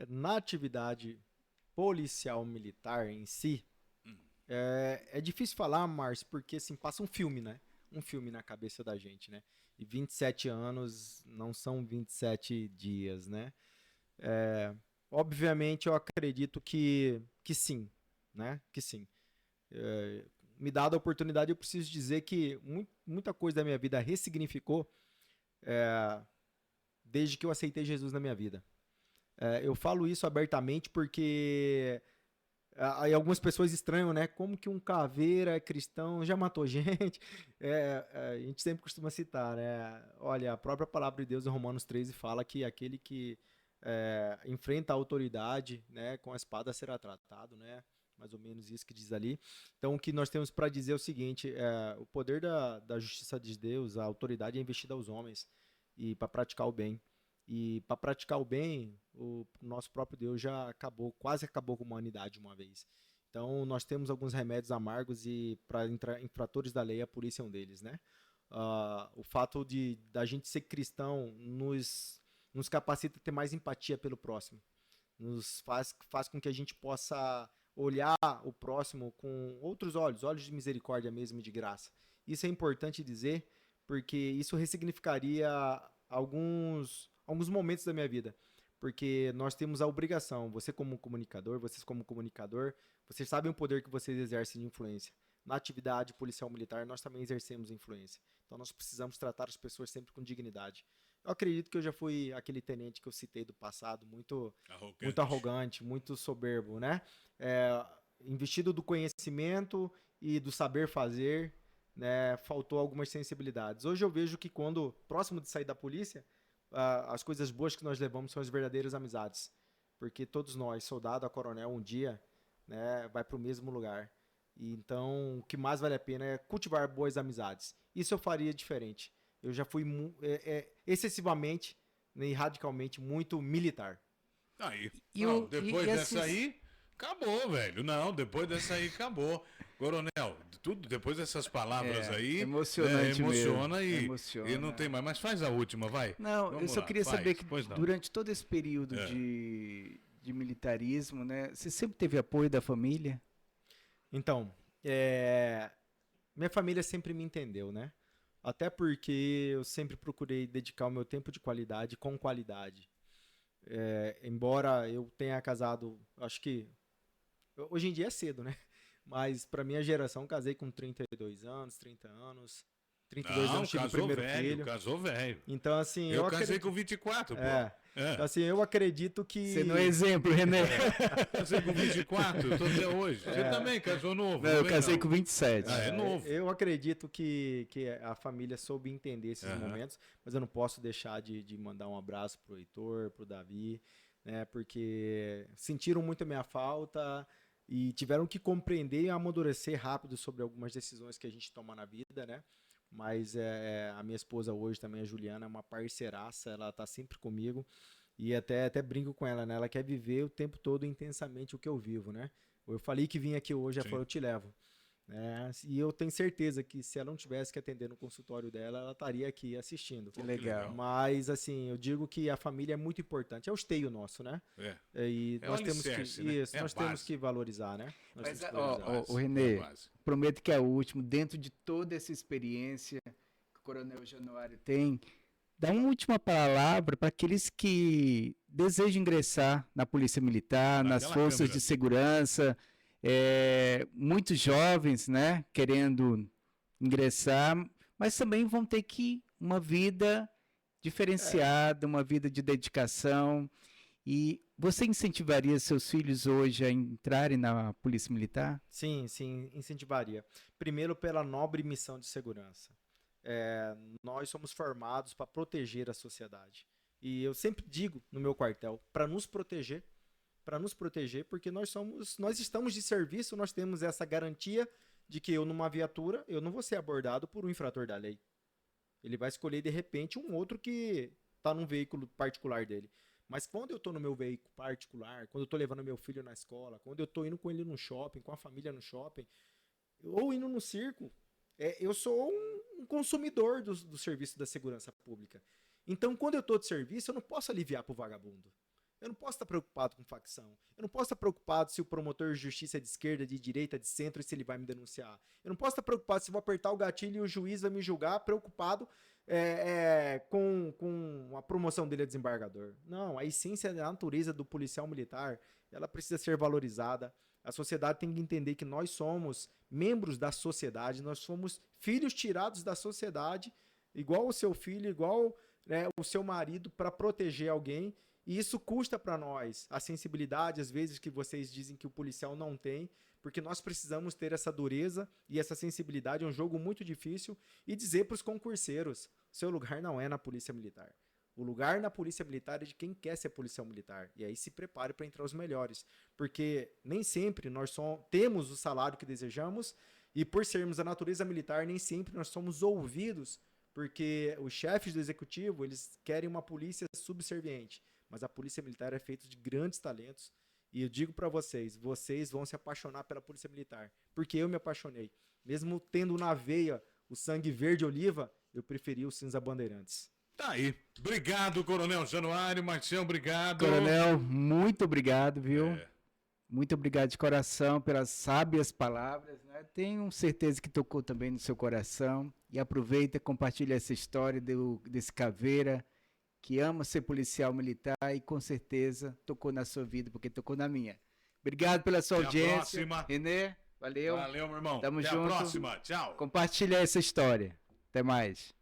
Na atividade policial militar em si, é difícil falar, Márcio, porque assim, passa um filme, né? Um filme na cabeça da gente, né? E 27 anos não são 27 dias, né? Obviamente eu acredito que sim, né? Que sim. Me dada a oportunidade, eu preciso dizer que muita coisa da minha vida ressignificou desde que eu aceitei Jesus na minha vida. Eu falo isso abertamente porque aí algumas pessoas estranham, né? Como que um caveira é cristão, já matou gente? A gente sempre costuma citar, né? Olha, a própria palavra de Deus em Romanos 13 fala que aquele que enfrenta a autoridade, né, com a espada será tratado, né? Mais ou menos isso que diz ali. Então, o que nós temos para dizer é o seguinte: o poder da justiça de Deus, a autoridade é investida aos homens e para praticar o bem. E para praticar o bem, o nosso próprio Deus já quase acabou com a humanidade uma vez. Então, nós temos alguns remédios amargos e para infratores da lei, a polícia é um deles, né? O fato da gente ser cristão nos capacita a ter mais empatia pelo próximo. Nos faz com que a gente possa olhar o próximo com outros olhos de misericórdia mesmo e de graça. Isso é importante dizer, porque isso ressignificaria alguns momentos da minha vida, porque nós temos a obrigação, vocês como comunicador, vocês sabem o poder que vocês exercem de influência. Na atividade policial militar, nós também exercemos influência. Então nós precisamos tratar as pessoas sempre com dignidade. Eu acredito que eu já fui aquele tenente que eu citei do passado, muito arrogante, muito soberbo, né? Investido do conhecimento e do saber fazer, né? Faltou algumas sensibilidades. Hoje eu vejo que quando, próximo de sair da polícia, as coisas boas que nós levamos são as verdadeiras amizades. Porque todos nós, soldado a coronel, um dia, né, vai para o mesmo lugar. E então, o que mais vale a pena é cultivar boas amizades. Isso eu faria diferente. Eu já fui excessivamente, né, e radicalmente muito militar. Aí, depois dessa aí, acabou, velho. Não, depois dessa aí, acabou. Coronel, tudo depois dessas palavras aí, emocionante emociona mesmo. E não tem mais. Mas faz a última, vai. Não, Vamos eu só lá, queria saber que pois não. durante todo esse período de militarismo, né, você sempre teve apoio da família? Então, minha família sempre me entendeu, né? Até porque eu sempre procurei dedicar o meu tempo de qualidade com qualidade. Embora eu tenha casado, acho que hoje em dia é cedo, né? Mas para minha geração, casei com 32 anos, 30 anos. 32 anos tive o primeiro filho. Casou velho. Então, assim, eu casei com 24, pô. Então, assim, eu acredito que... Você não é exemplo, René. Casei com 24, eu tô até hoje. Você também casou novo? Não, eu casei com 27. É novo. Eu acredito que a família soube entender esses momentos, mas eu não posso deixar de mandar um abraço pro Heitor, pro Davi, né? Porque sentiram muito a minha falta e tiveram que compreender e amadurecer rápido sobre algumas decisões que a gente toma na vida, né? Mas a minha esposa hoje também, a Juliana, é uma parceiraça, ela tá sempre comigo e até brinco com ela, né? Ela quer viver o tempo todo intensamente o que eu vivo, né? Eu falei que vim aqui hoje, ela falou, eu te levo. E eu tenho certeza que se ela não tivesse que atender no consultório dela, ela estaria aqui assistindo. Que legal. Mas, assim, eu digo que a família é muito importante. É o esteio nosso, né? E nós temos que, né? nós temos que valorizar, né? Mas, Renê, prometo que é o último. Dentro de toda essa experiência que o Coronel Januário tem, dá uma última palavra para aqueles que desejam ingressar na Polícia Militar, nas forças de segurança, muitos jovens, né, querendo ingressar, mas também vão ter que uma vida diferenciada, uma vida de dedicação. E você incentivaria seus filhos hoje a entrarem na Polícia Militar? Sim, incentivaria. Primeiro pela nobre missão de segurança. Nós somos formados para proteger a sociedade. E eu sempre digo no meu quartel, para nos proteger, porque nós estamos de serviço, nós temos essa garantia de que eu numa viatura, eu não vou ser abordado por um infrator da lei. Ele vai escolher de repente um outro que está num veículo particular dele. Mas quando eu estou no meu veículo particular, quando eu estou levando meu filho na escola, quando eu estou indo com ele no shopping, com a família no shopping, ou indo no circo, eu sou um consumidor do serviço da segurança pública. Então, quando eu estou de serviço, eu não posso aliviar para o vagabundo. Eu não posso estar preocupado com facção. Eu não posso estar preocupado se o promotor de justiça é de esquerda, de direita, de centro e se ele vai me denunciar. Eu não posso estar preocupado se eu vou apertar o gatilho e o juiz vai me julgar, preocupado com a promoção dele a desembargador. Não, a essência da natureza do policial militar, ela precisa ser valorizada. A sociedade tem que entender que nós somos membros da sociedade, nós somos filhos tirados da sociedade, igual o seu filho, igual, né, o seu marido, para proteger alguém. E isso custa para nós a sensibilidade, às vezes, que vocês dizem que o policial não tem, porque nós precisamos ter essa dureza e essa sensibilidade. É um jogo muito difícil. E dizer para os concurseiros, seu lugar não é na Polícia Militar. O lugar na Polícia Militar é de quem quer ser policial militar. E aí se prepare para entrar os melhores. Porque nem sempre nós temos o salário que desejamos e por sermos a natureza militar, nem sempre nós somos ouvidos, porque os chefes do executivo, eles querem uma polícia subserviente. Mas a Polícia Militar é feita de grandes talentos. E eu digo para vocês vão se apaixonar pela Polícia Militar. Porque eu me apaixonei. Mesmo tendo na veia o sangue verde oliva, eu preferi o cinza bandeirantes. Tá aí. Obrigado, Coronel Januário. Marcião, obrigado. Coronel, muito obrigado, viu? Muito obrigado de coração pelas sábias palavras, né? Tenho certeza que tocou também no seu coração. E aproveita e compartilha essa história desse caveira que ama ser policial militar e com certeza tocou na sua vida, porque tocou na minha. Obrigado pela sua audiência. Até a próxima. Renê, valeu. Valeu, meu irmão. Tamo Até junto. a próxima. Tchau. Compartilha essa história. Até mais.